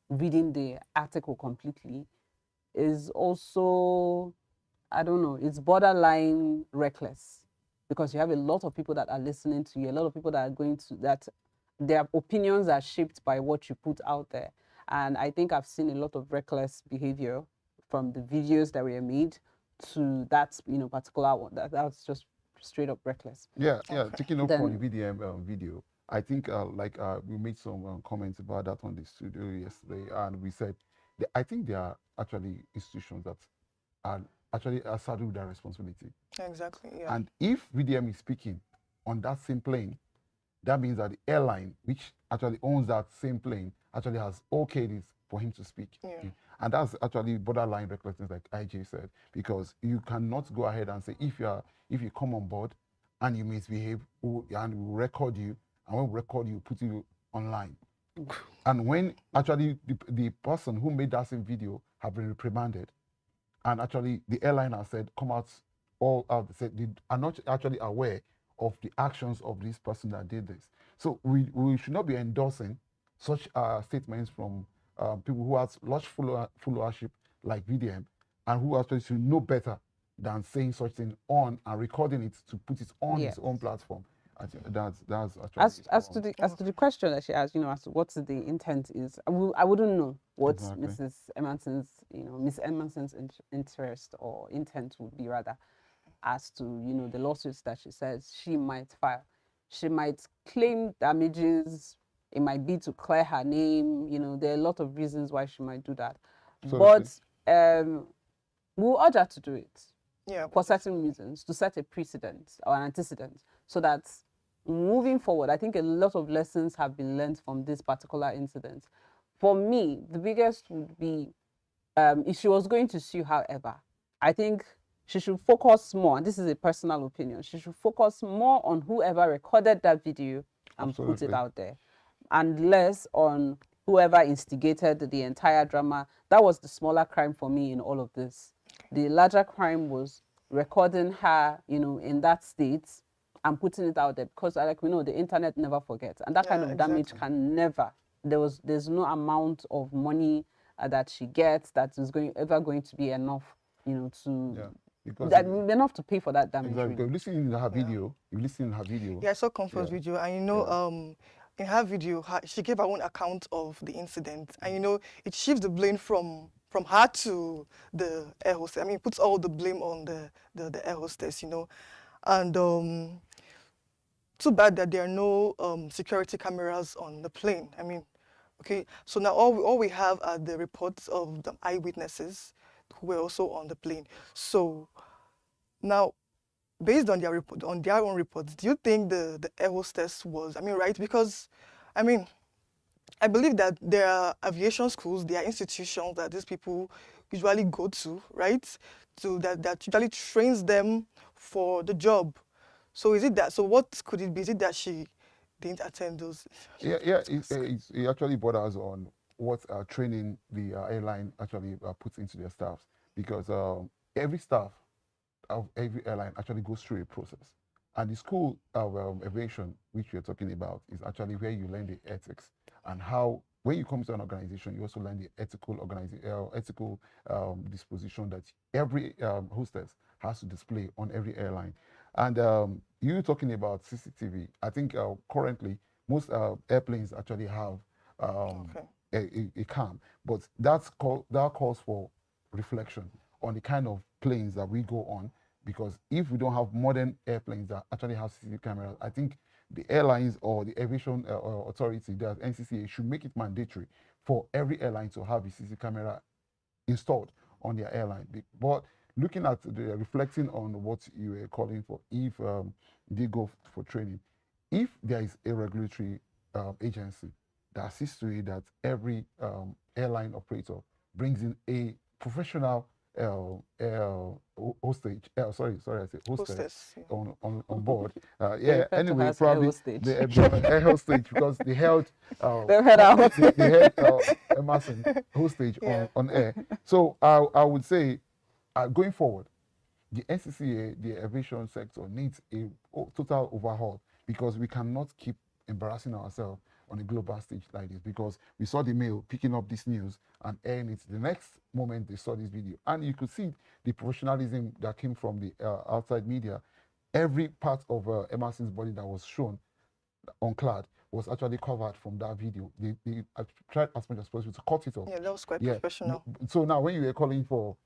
reading the article completely is also, I don't know, it's borderline reckless, because you have a lot of people that are listening to you, a lot of people that are going to, that their opinions are shaped by what you put out there. And I think I've seen a lot of reckless behavior from the videos that were made to that particular one. That's just straight up reckless. Yeah, taking up from the Then VDM video, I think we made some comments about that on the studio yesterday, and we said I think there are actually institutions that are actually saddled with that responsibility. Exactly. Yeah. And if VDM is speaking on that same plane, that means that the airline, which actually owns that same plane, actually has okayed it for him to speak. Yeah. And that's actually borderline recklessness, like IJ said, because you cannot go ahead and say, if you come on board and you misbehave, and we'll record you, and when we record you, put you online. And when actually the person who made that same video have been reprimanded, and actually the airline has said, come out, all out, said they are not actually aware of the actions of this person that did this. So we should not be endorsing such statements from people who have large followership like VDM, and who actually should know better than saying such thing on and recording it to put it on his own platform. I think that's actually as to the question that she asked, as to what the intent is, I wouldn't know what Exactly. Mrs. Emmanson's, Miss Emmanson's interest or intent would be, rather, as to the lawsuits that she says she might file. She might claim damages. It might be to clear her name. There are a lot of reasons why she might do that. So But we'll urge her to do it. Yeah. For certain reasons, to set a precedent or an antecedent, so that moving forward, I think a lot of lessons have been learned from this particular incident. For me, the biggest would be, if she was going to sue, however, I think she should focus more, and this is a personal opinion, she should focus more on whoever recorded that video and put it Absolutely. out there, and less on whoever instigated the entire drama. That was the smaller crime for me in all of this. The larger crime was recording her, in that state and putting it out there, because like we know, the internet never forgets, and that kind Yeah, of damage exactly. can never, there's no amount of money that she gets that is ever going to be enough, to Yeah, because that enough to pay for that damage, exactly. really. Because listening to her Yeah. video, you listen to her video. Yeah, I saw Comfort's Yeah, video, and yeah. in her video, she gave her own account of the incident, and it shifts the blame from her to the air hostess. I mean, it puts all the blame on the air hostess, and too bad that there are no security cameras on the plane. I mean, okay, so now all we have are the reports of the eyewitnesses who were also on the plane. So now, based on on their own reports, do you think the air hostess was, I mean, right? Because, I mean, I believe that there are aviation schools, there are institutions that these people usually go to, right? That usually trains them for the job. So is it that? So what could it be? Is it that she didn't attend those? Yeah, yeah. It actually borders on what training the airline actually puts into their staffs, because every staff of every airline actually goes through a process. And the school of aviation, which you're talking about, is actually where you learn the ethics and how, when you come to an organization, you also learn the ethical disposition that every hostess has to display on every airline. And you talking about CCTV, I think currently most airplanes actually have um, Okay. a cam, but that calls for reflection on the kind of planes that we go on, because if we don't have modern airplanes that actually have CCTV cameras, I think the airlines or the aviation authority, that NCCA, should make it mandatory for every airline to have a CCTV camera installed on their airline. But looking at reflecting on what you were calling for, if they go for training, if there is a regulatory agency that sees to it that every airline operator brings in a professional hostage, sorry, I said hostess Hostess. Yeah. on board. They Yeah, refer to her anyway, as air probably hostage. the air hostage, because they held They've heard our they held Emmanson hostage Yeah. on air. So I would say, going forward, the NCCA, the aviation sector, needs a total overhaul, because we cannot keep embarrassing ourselves on a global stage like this, because we saw the mail picking up this news and airing it the next moment they saw this video, and you could see the professionalism that came from the outside media. Every part of Emmerson's body that was shown unclad was actually covered from that video. They tried as much as possible to cut it off. Yeah, that was quite Yeah. professional. So now, when you were calling for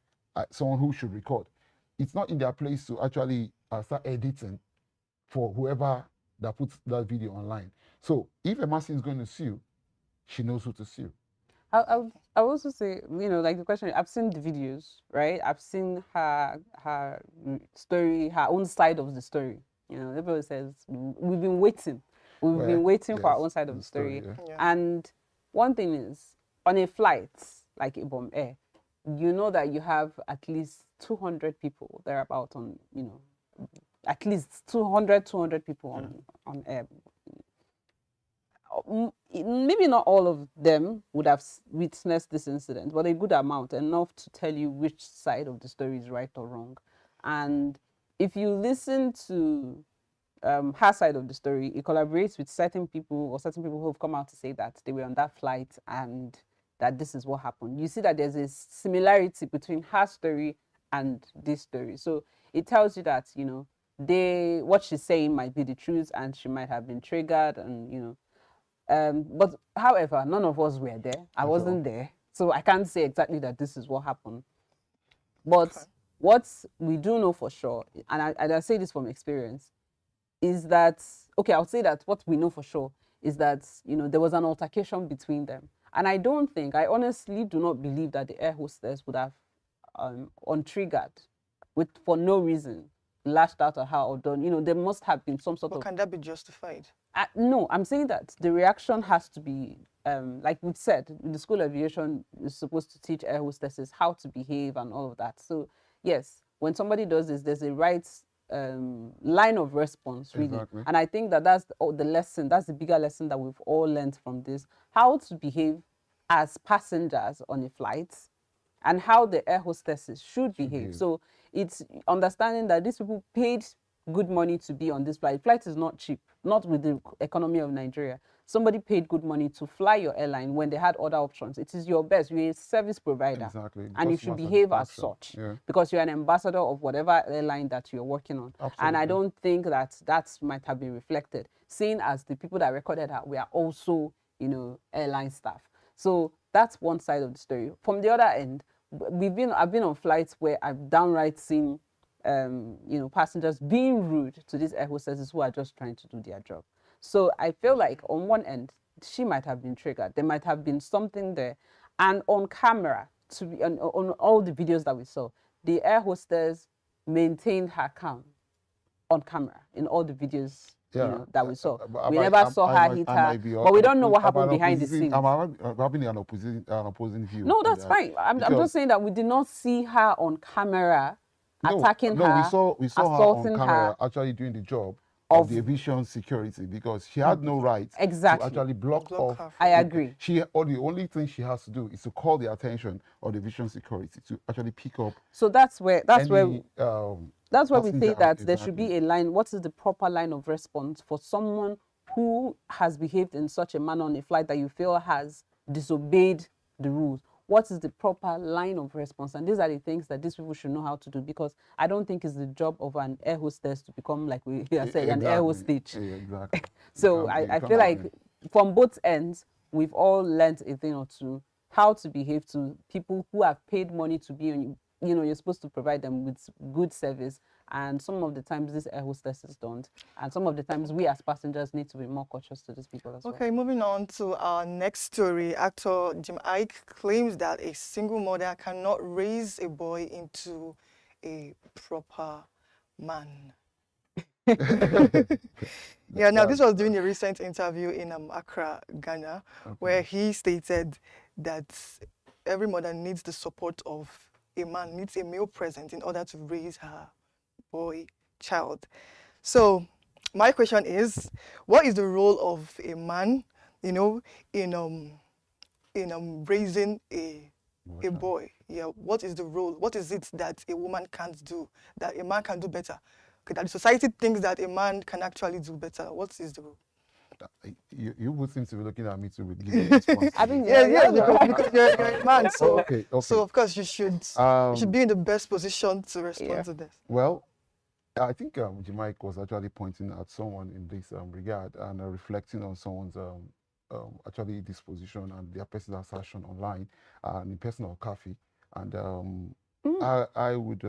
someone who should record, it's not in their place to actually start editing for whoever that puts that video online. So if Emmerson is going to sue, she knows who to sue. I would also say, like the question, I've seen the videos, right? I've seen her story, her own side of the story. Everybody says we've been waiting. We've been Well, waiting for our yes, own side of the the story. story, yeah. Yeah. And one thing is, on a flight like Ibom Air, you know that you have at least 200 people thereabout on, at least 200 people on air. Maybe not all of them would have witnessed this incident, but a good amount, enough to tell you which side of the story is right or wrong. And if you listen to her side of the story, it collaborates with certain people who have come out to say that they were on that flight and that this is what happened. You see that there's a similarity between her story and this story. So it tells you that, what she's saying might be the truth, and she might have been triggered, and but however, none of us were there. I wasn't there, so I can't say exactly that this is what happened. But Okay. what we do know for sure, and I say this from experience, is that, okay, I'll say that what we know for sure is that, there was an altercation between them. And I honestly do not believe that the air hostess would have, untriggered, for no reason, lashed out at her or done, there must have been some sort But of. can that be justified? No, I'm saying that the reaction has to be, like we've said, the school of aviation is supposed to teach air hostesses how to behave and all of that. So yes, when somebody does this, there's a right line of response, really. Exactly. And I think that that's the lesson, that's the bigger lesson that we've all learned from this, how to behave as passengers on a flight and how the air hostesses should behave. So it's understanding that these people paid good money to be on this flight. Flight is not cheap, not with the economy of Nigeria. Somebody paid good money to fly your airline when they had other options. It is your best. You're a service provider. Exactly. And you should behave as such. Yeah. Because you're an ambassador of whatever airline that you're working on. Absolutely. And I don't think that that might have been reflected, seeing as the people that recorded her were also, you know, airline staff. So that's one side of the story. From the other end, I've been on flights where I've downright seen you know, passengers being rude to these air hostesses who are just trying to do their job. So I feel like on one end, she might have been triggered. There might have been something there. And on camera, on all the videos that we saw, the air hostess maintained her calm on camera in all the videos you know, that we saw. We never saw her hit her, but we don't know what happened behind the scenes. I'm having an opposing view. No, that's fine. I'm just saying that we did not see her on camera attacking her. No, we saw her on camera actually doing the job of the aviation security, because she had no right to actually block off. I agree. The only thing she has to do is to call the attention of the aviation security to actually pick up. So that's where we say that exactly. There should be a line. What is the proper line of response for someone who has behaved in such a manner on a flight that you feel has disobeyed the rules? What is the proper line of response? And these are the things that these people should know how to do, because I don't think it's the job of an air hostess to become, like we said, an air hostage. Yeah, exactly. So I feel like from both ends, we've all learned a thing or two, how to behave to people who have paid money to be on, you know, you're supposed to provide them with good service. And some of the times these air hostesses don't. And some of the times we as passengers need to be more cautious to these people as well. Okay, moving on to our next story. Actor Jim Ike claims that a single mother cannot raise a boy into a proper man. Yeah, now this was during a recent interview in Accra, Ghana, where he stated that every mother needs the support of a man, needs a male present in order to raise her boy child. So my question is, what is the role of a man, you know, in raising a boy? Yeah, what is the role? What is it that a woman can't do that a man can do better? Okay, that the society thinks that a man can actually do better. What is the role? You would seem to be looking at me to give a response. I think because you're a man, so okay. So of course you should be in the best position to respond to this. Well, I think Jamaica was actually pointing at someone in this regard and reflecting on someone's actually disposition and their personal assertion online in personal coffee. And I would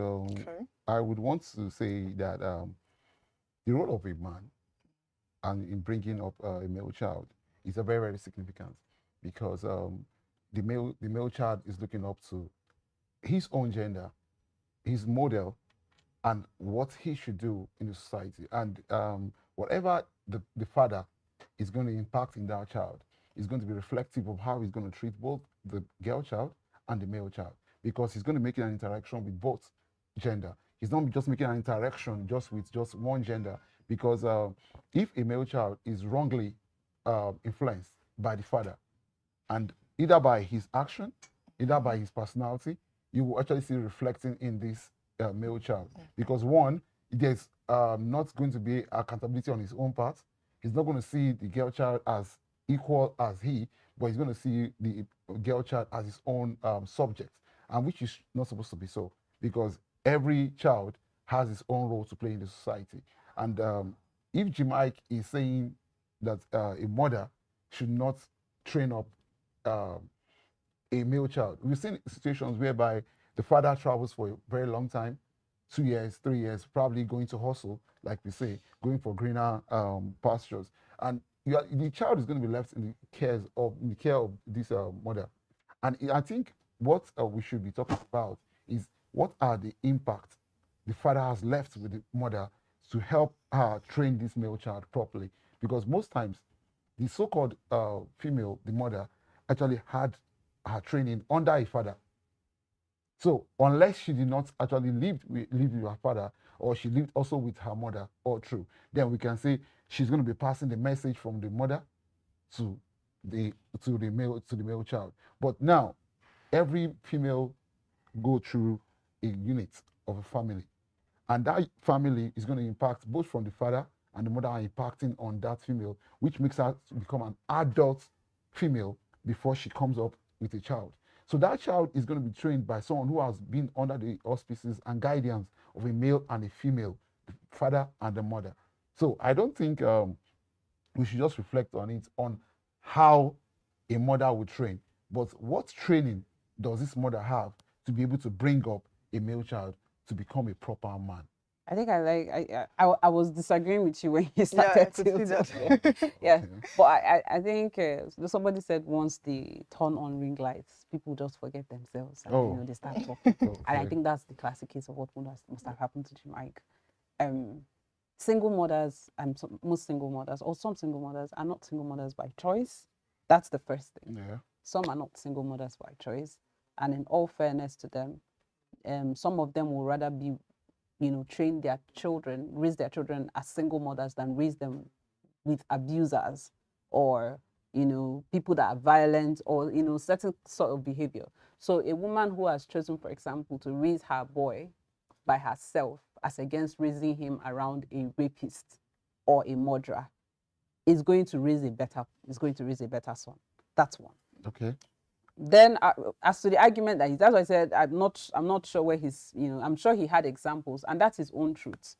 want to say that the role of a man and in bringing up a male child is a very, very significant, because the male child is looking up to his own gender, his model, and what he should do in the society. And whatever the father is going to impact in that child is going to be reflective of how he's going to treat both the girl child and the male child, because he's going to make an interaction with both gender. He's not just making an interaction just with just one gender, because if a male child is wrongly influenced by the father, and either by his action, either by his personality, you will actually see reflecting in this male child. Because one, there's not going to be accountability on his own part. He's not going to see the girl child as equal as he, but he's going to see the girl child as his own subject, and which is not supposed to be so, because every child has his own role to play in the society. And if Jim Ike is saying that a mother should not train up a male child, we've seen situations whereby the father travels for a very long time, 2 years, 3 years, probably going to hustle, like we say, going for greener pastures, and the child is going to be left in the care of this mother. And I think what we should be talking about is what are the impacts the father has left with the mother to help her train this male child properly. Because most times, the so-called female, the mother, actually had her training under a father. So unless she did not actually live with her father, or she lived also with her mother, all true, then we can say she's going to be passing the message from the mother to the male child. But now every female go through a unit of a family, and that family is going to impact both from the father and the mother are impacting on that female, which makes her to become an adult female before she comes up with a child. So that child is going to be trained by someone who has been under the auspices and guidance of a male and a female, the father and the mother. So I don't think we should just reflect on it, on how a mother would train, but what training does this mother have to be able to bring up a male child to become a proper man? I think I was disagreeing with you when you Yeah, I started could see to that. yeah, Okay. but I think somebody said once they turn on ring lights, people just forget themselves and Oh. they start talking. And I Okay. think that's the classic case of what must have happened to Mike. Single mothers and most single mothers, or some single mothers, are not single mothers by choice. That's the first thing. Yeah. Some are not single mothers by choice, and in all fairness to them, some of them will rather be, train their children, raise their children as single mothers than raise them with abusers or, people that are violent or, certain sort of behavior. So a woman who has chosen, for example, to raise her boy by herself as against raising him around a rapist or a murderer is going to raise a better son. That's one. Okay. Then as to the argument that's why I said I'm not sure where I'm sure he had examples and that's his own truth.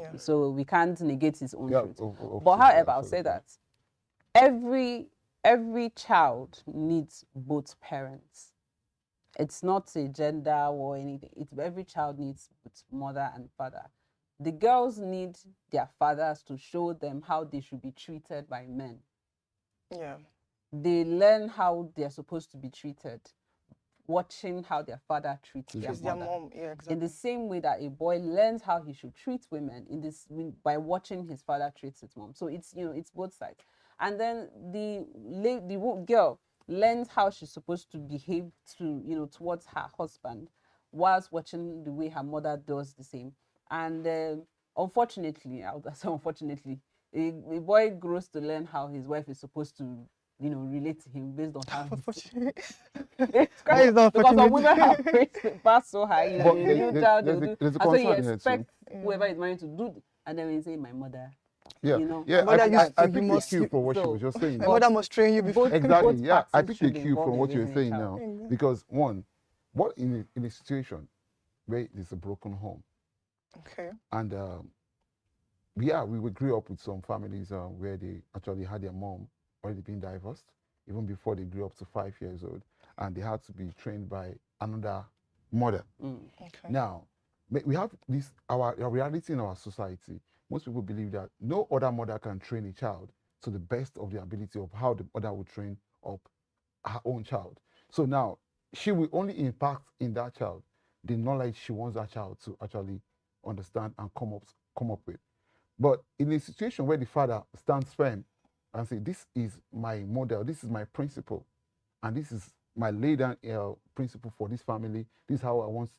Yeah. So we can't negate his own Yeah. truth. Of But course, however, I'll say absolutely. that every child needs both parents. It's not a gender or anything. Every child needs both mother and father. The girls need their fathers to show them how they should be treated by men. Yeah. They learn how they're supposed to be treated, watching how their father treats their It's their mother. mom. Yeah, exactly. In the same way that a boy learns how he should treat women by watching his father treat his mom. So it's it's both sides. And then the girl learns how she's supposed to behave towards her husband, whilst watching the way her mother does the same. And unfortunately, I would say unfortunately, a boy grows to learn how his wife is supposed to relate to him based on how Unfortunately. it's That is because some unfortunate. women have raised the bar so high, But a new child they'll do. there's a And so you concern here too. expect whoever is married to do, and then when you say my mother, Yeah. my mother used I to, you picked a must- cue from what she so- was just saying. My mother must train you before. Exactly. both Yeah, I parties picked a should cue involve from in what you're raising a saying child. now. Because one, what in a situation where there's a broken home, Okay. and we grew up with some families where they actually had their mom already been divorced even before they grew up to 5 years old, and they had to be trained by another mother. Okay. Now, we have this our reality in our society. Most people believe that no other mother can train a child to the best of the ability of how the mother would train up her own child. So now she will only impact in that child the knowledge she wants that child to actually understand and come up with. But in a situation where the father stands firm and say, "This is my model, this is my principle, and this is my laid down principle for this family. This is how I want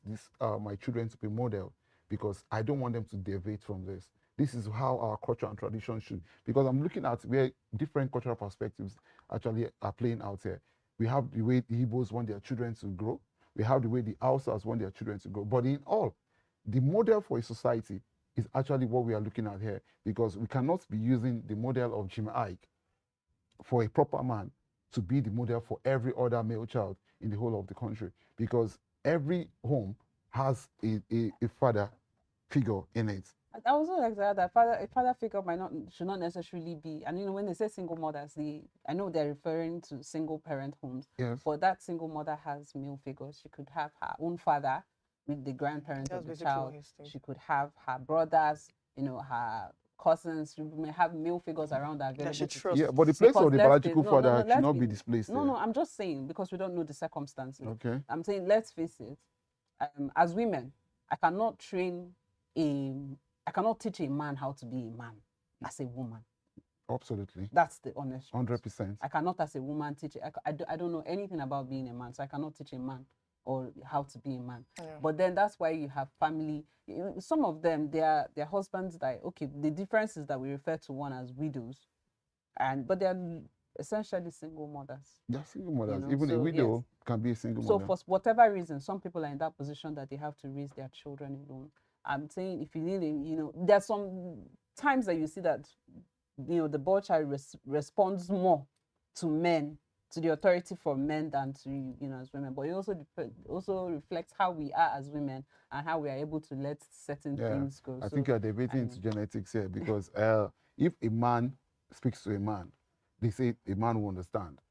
my children to be modeled, because I don't want them to deviate from this. This is how our culture and tradition should." Because I'm looking at where different cultural perspectives actually are playing out here. We have the way the Igbos want their children to grow. We have the way the Hausas want their children to grow. But in all, the model for a society is actually what we are looking at here, because we cannot be using the model of Jim Ike for a proper man to be the model for every other male child in the whole of the country, because every home has a father figure in it. I also like that a father figure should not necessarily be, and when they say single mothers, I know they're referring to single parent homes. Yes. But that single mother has male figures. She could have her own father with the grandparents That's of the basically what child. he's saying. She could have her brothers, her cousins. She may have male figures around her That available she to trusts. Yeah, but the place because of the let's biological face- no, father let's should not be- be displaced No, there. no, I'm just saying because we don't know the circumstances. Okay. I'm saying let's face it. As women, I cannot teach a man how to be a man as a woman. Absolutely. That's the honest truth. 100%. I cannot, as a woman, teach. I don't know anything about being a man, so I cannot teach a man or how to be a man. Yeah. But then that's why you have family. Some of them, their husbands die. Okay, the difference is that we refer to one as widows, but they are essentially single mothers. They're single mothers. know, Even a so, widow yes. can be a single So mother. for whatever reason, some people are in that position that they have to raise their children alone. I'm saying if you need him, there's some times that you see that, the boy child responds more to men, to the authority for men than to, as women. But it also reflects how we are as women and how we are able to let certain things go. I think you're debating into genetics here because if a man speaks to a man, they say a man will understand.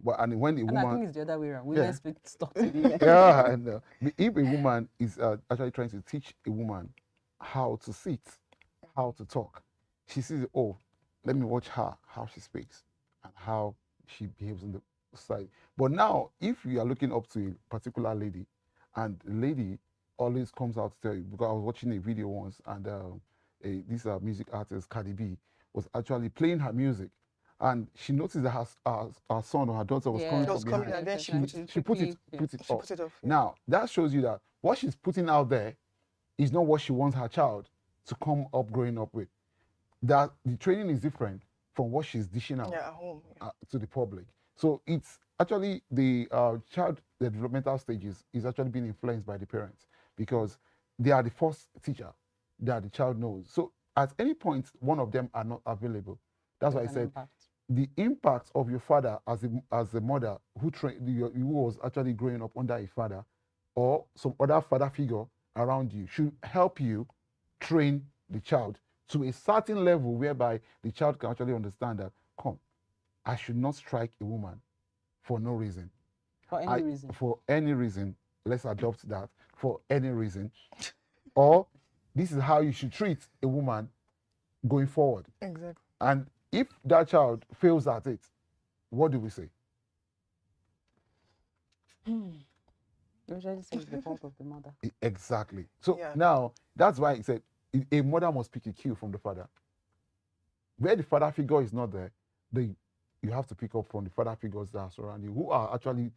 But when a woman, I think it's the other way around. Women speak stuff to men. yeah, and if a woman is actually trying to teach a woman how to sit, how to talk, she sees, oh, let me watch her, how she speaks and how she behaves in the society. But now, if you are looking up to a particular lady, and the lady always comes out to tell you, because I was watching a video once, and this music artist, Cardi B, was actually playing her music, and she noticed that her son or her daughter was coming from behind. And then she put it put it off. Now, that shows you that what she's putting out there is not what she wants her child to come up growing up with. That the training is different from what she's dishing out at home, to the public. So it's actually the the developmental stages is actually being influenced by the parents because they are the first teacher that the child knows. So at any point, one of them are not available. That's why I said the impact of your father as a mother who was actually growing up under a father or some other father figure around you should help you train the child to a certain level whereby the child can actually understand that, I should not strike a woman for no reason. For any reason. For any reason, let's adopt that, for any reason. Or this is how you should treat a woman going forward. Exactly. And if that child fails at it, what do we say? Usually say it's the fault of the mother. Exactly. So now, that's why he said a mother must pick a cue from the father. Where the father figure is not there, you have to pick up from the father figures that are surrounding you, who are actually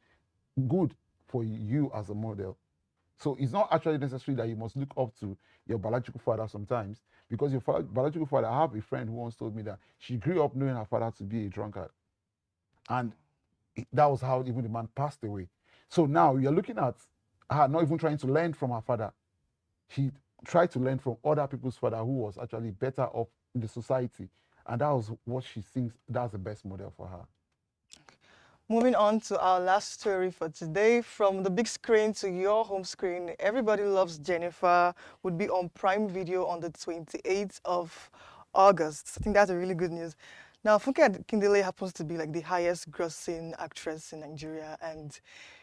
good for you as a model. So it's not actually necessary that you must look up to your biological father sometimes, because your biological father, I have a friend who once told me that she grew up knowing her father to be a drunkard. And that was how even the man passed away. So now you're looking at her not even trying to learn from her father. She tried to learn from other people's father who was actually better off in the society. And that was what she thinks that's the best model for her. Moving on to our last story for today, from the big screen to your home screen, Everybody Loves Jennifer would be on Prime Video on the 28th of August. I think that's a really good news. Now, Funke Akindele happens to be like the highest grossing actress in Nigeria. And,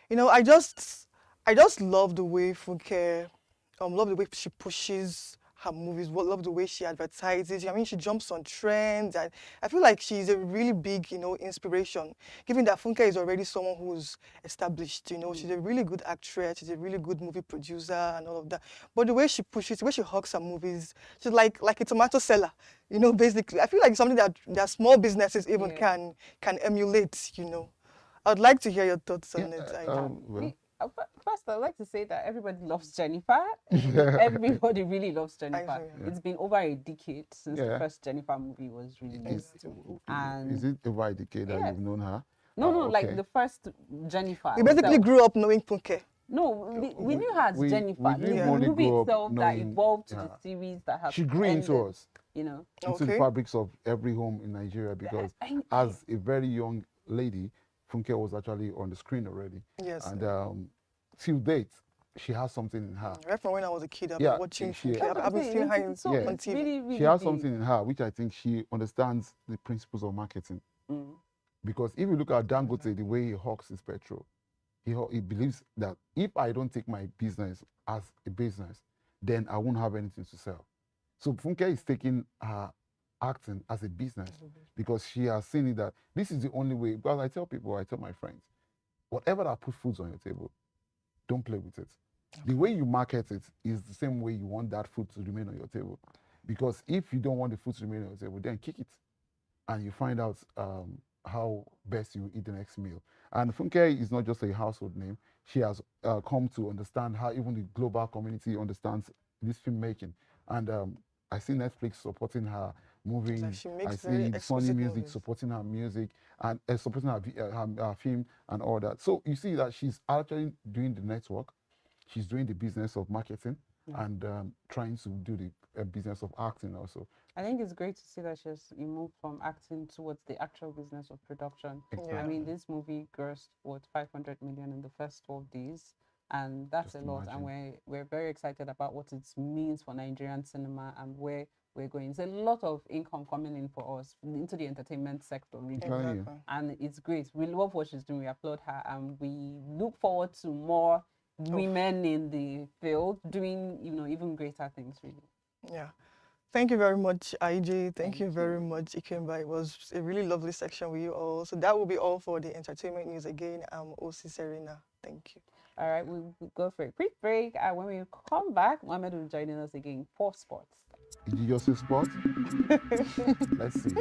I just love the way Funke, love the way she pushes her movies, love the way she advertises. I mean, she jumps on trends, and I feel like she's a really big, inspiration, given that Funke is already someone who's established, she's a really good actress, she's a really good movie producer and all of that. But the way she pushes, the way she hugs her movies, she's like a tomato seller, basically. I feel like something that small businesses even can emulate, I'd like to hear your thoughts on it. First, I'd like to say that everybody loves Jennifer. Everybody really loves Jennifer. It's been over a decade since the first Jennifer movie was released. Is it over a decade that you've known her? No, like the first Jennifer. We basically grew up knowing Funke. No, we knew her as Jennifer. The movie itself that evolved to the series that has she grew into us, into the fabrics of every home in Nigeria, because as a very young lady, Funke was actually on the screen already. Yes. And till date, she has something in her. Right from when I was a kid, I've been watching Funke. I've been seeing her on TV. Really, she has something in her, which I think she understands the principles of marketing. Because if you look at Dangote, the way he hawks his petrol, he believes that if I don't take my business as a business, then I won't have anything to sell. So Funke is taking her acting as a business because she has seen it that this is the only way. Because I tell my friends, whatever that puts food on your table, don't play with it. The way you market it is the same way you want that food to remain on your table. Because if you don't want the food to remain on your table, then kick it. And you find out how best you eat the next meal. And Funke is not just a household name. she has come to understand how even the global community understands this filmmaking. And I see Netflix supporting her movies. Like she makes I very see Sony exquisite Music movies. supporting her music and supporting her film and all that. So you see that she's actually doing the network. She's doing the business of marketing and trying to do the business of acting also. I think it's great to see that she's moved from acting towards the actual business of production. Exactly. I mean, this movie grossed what 500 million in the first 12 days, and that's Just a lot. And imagine. we're very excited about what it means for Nigerian cinema and where we're going. It's a lot of income coming in for us into the entertainment sector, really. I'm telling you. Exactly. And it's great. We love what she's doing. We applaud her, and we look forward to more women in the field doing, even greater things. Really. Yeah. Thank you very much, IJ. Thank you Thank very you. much, Ikemba. It was a really lovely section with you all. So that will be all for the entertainment news. Again, I'm OC Serena. Thank you. All right, we'll go for a quick break. And when we come back, Mohammed will be joining us again for sports. Did you just say sport? Let's see.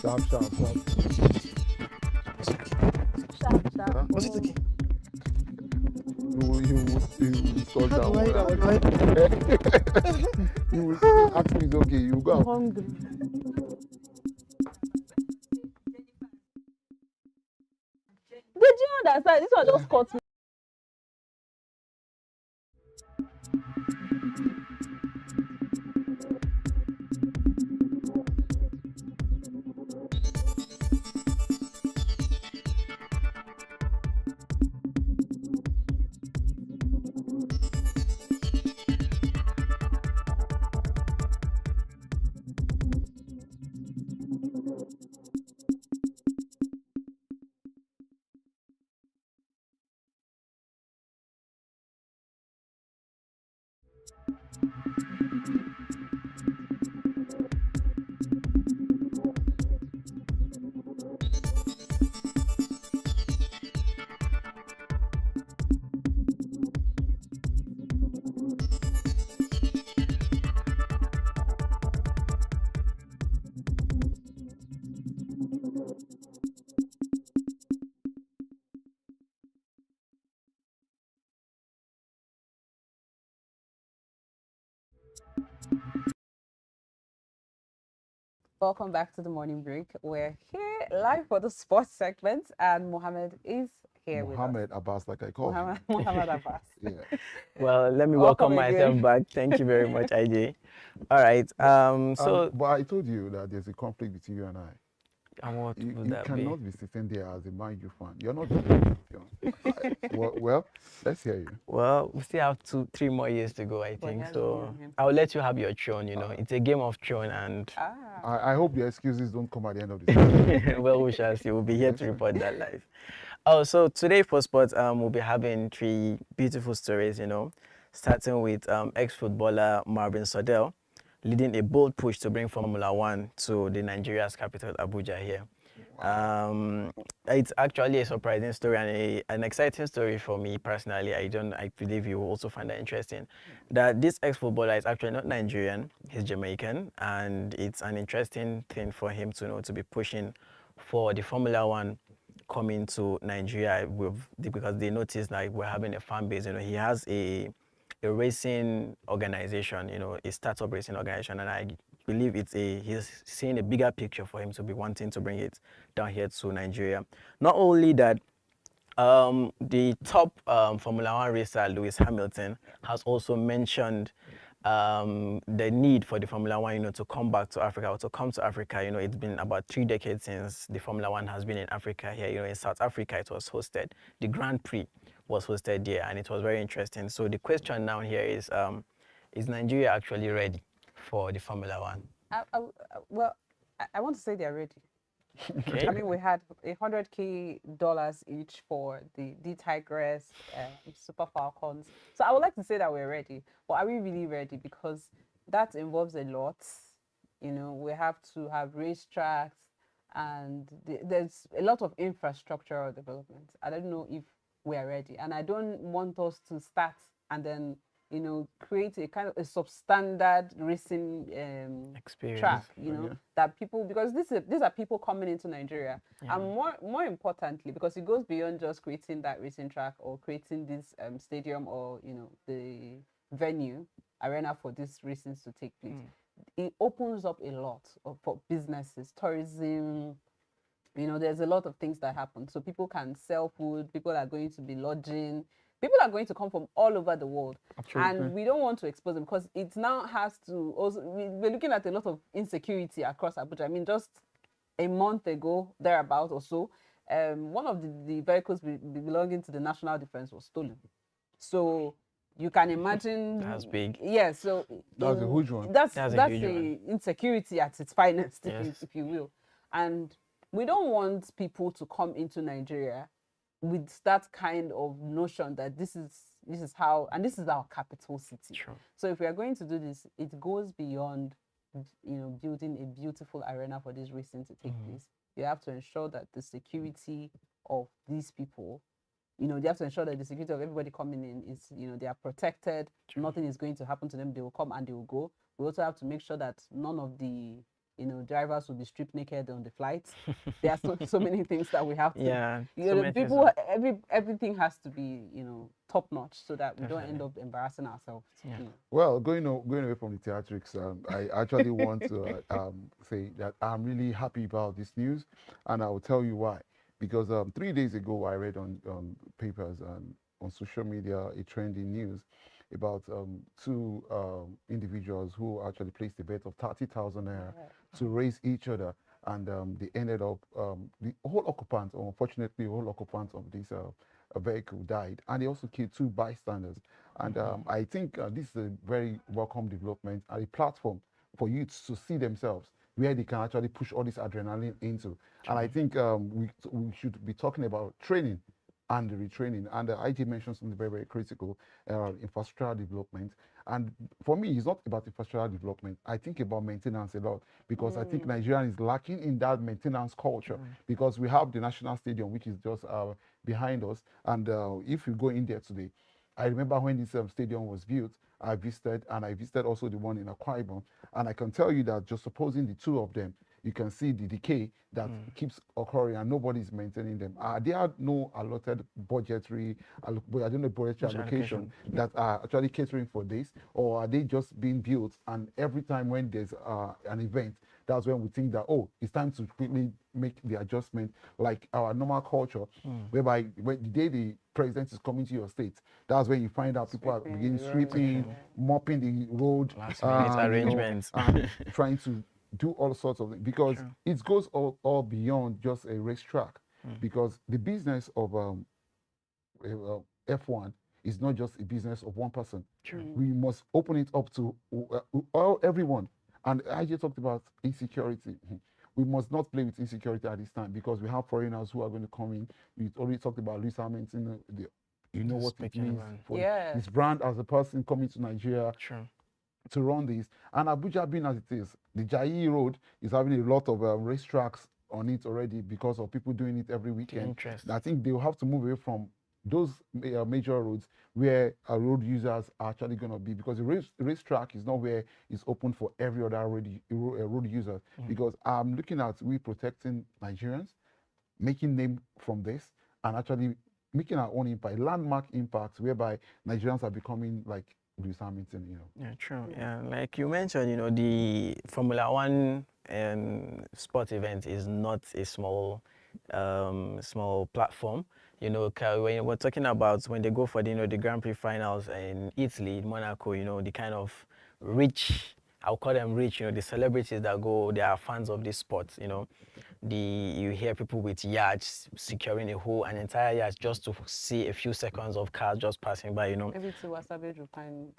Sharp, sharp, sharp. Huh? Was it okay? You score How that do I, one. how do I? You will still ask me, it's okay. You go. I'm hungry. Did you understand? This one just caught me. Welcome back to the morning break. We're here live for the sports segment, and Mohammed is here with us. Mohammed Abbas, like I call him. Mohammed Abbas. Yeah. Well, let me Welcome welcome again. myself back. Thank you very much, IJ. All right. But I told you that there's a conflict between you and I. And what You, would you that cannot be? be sitting there as a Man U fan. You're not the champion. Well, let's hear you. Well, we still have 3 more years to go, I But he think. has So more than I'll let you have your throne. It's a game of throne, and I hope the excuses don't come at the end of the season. well, we shall see. We'll be here Yes, to sir. report that live. Oh, so today for sports, we'll be having 3 beautiful stories. Starting with ex-footballer Marvin Sodell leading a bold push to bring Formula One to the Nigeria's capital, Abuja here. It's actually a surprising story and an exciting story for me personally. I believe you will also find that interesting. That this ex-footballer is actually not Nigerian, he's Jamaican, and it's an interesting thing for him to be pushing for the Formula One coming to Nigeria because they noticed like we're having a fan base. He has a racing organization, a startup racing organization, and I believe he's seeing a bigger picture for him to be wanting to bring it down here to Nigeria. Not only that, the top Formula One racer, Lewis Hamilton, has also mentioned the need for the Formula One, to come back to Africa or to come to Africa. It's been about 3 decades since the Formula One has been in Africa here. In South Africa, it was hosted. The Grand Prix was hosted there, and it was very interesting. So the question now here is Nigeria actually ready for the Formula One? Well, I want to say they're ready. Okay. I mean, we had $100K each for the Tigress, Super Falcons. So I would like to say that we're ready, but are we really ready? Because that involves a lot. We have to have racetracks, and there's a lot of infrastructural development. I don't know if we are ready, and I don't want us to start and then you know, create a kind of a substandard racing Experience. track, you know, Yeah. that people, because these are people coming into Nigeria, Yeah. and more importantly, because it goes beyond just creating that racing track or creating this stadium or, you know, the venue arena for these races to take place. It opens up a lot for businesses, tourism. You know, there's a lot of things that happen. So people can sell food, people are going to be lodging, people are going to come from all over the world. Absolutely. And we don't want to expose them because it now has to also, we're looking at a lot of insecurity across Abuja. I mean, just a month ago, thereabout or so, one of the vehicles belonging to the National Defense was stolen. So you can imagine. That's big. Yeah, so That's a huge one. That's That's a that's huge a one. insecurity at its finest, Yes. if you will. And we don't want people to come into Nigeria with that kind of notion that this is how, and this is our capital city. True. So if we are going to do this, it goes beyond, you know, building a beautiful arena for this racing to take place. You have to ensure that the security of these people, you know, they have to ensure that the security of everybody coming in is, you know, they are protected. Nothing is going to happen to them. They will come and they will go. We also have to make sure that none of the, you know, drivers will be stripped naked on the flights. There are so many things that we have to. Yeah. You so know, many people, things. everything has to be, you know, top notch so that we don't end Definitely. up embarrassing ourselves. Yeah. You know. Well, going away from the theatrics, I actually want to say that I'm really happy about this news, and I will tell you why. Because 3 days ago, I read on papers and on social media a trending news about two individuals who actually placed a bet of 30,000 naira to raise each other, and they ended up the whole occupant, or unfortunately, the whole occupant of this vehicle died, and they also killed two bystanders. And I think this is a very welcome development and a platform for youths to see themselves where they can actually push all this adrenaline into. And I think we should be talking about training and the retraining. And the IG mentioned something very, very critical, infrastructural development. And for me, it's not about infrastructural development. I think about maintenance a lot, because I think Nigeria is lacking in that maintenance culture, because we have the National Stadium, which is just behind us. And if you go in there today, I remember when this stadium was built, I visited also the one in Akwa Ibom, and I can tell you that just supposing the two of them, you can see the decay that keeps occurring, and nobody is maintaining them. There are no allotted budgetary, I don't know, budgetary allocation that are actually catering for this, or are they just being built, and every time when there's an event, that's when we think that, oh, it's time to quickly make the adjustment, like our normal culture, whereby when the day the president is coming to your state, that's when you find out people are beginning sweeping, mopping the road, Last minute arrangements. and trying to do all sorts of things, because it goes all beyond just a racetrack, because the business of F1 is not just a business of one person. We must open it up to everyone. And I just talked about insecurity. We must not play with insecurity at this time, because we have foreigners who are going to come in. We already talked about Lewis Hamilton. You know what it means for his brand as a person coming to Nigeria to run this. And Abuja, being as it is, the Jai Road is having a lot of racetracks on it already, because of people doing it every weekend. I think they will have to move away from those major roads where road users are actually going to be, because the racetrack is not where it's open for every other road user. Because I'm looking at we protecting Nigerians, making name from this, and actually making our own impact, landmark impacts, whereby Nigerians are becoming like Lewis Hamilton, you know. Yeah, true. Yeah, like you mentioned, you know, the Formula One sport event is not a small platform. You know, when we're talking about when they go for the, you know, the Grand Prix finals in Italy, in Monaco, you know, the kind of rich, I'll call them rich, you know, the celebrities that go, they are fans of this sport, you know. You hear people with yachts securing an entire yacht just to see a few seconds of cars just passing by, you know. Maybe Tiwa Savage will find.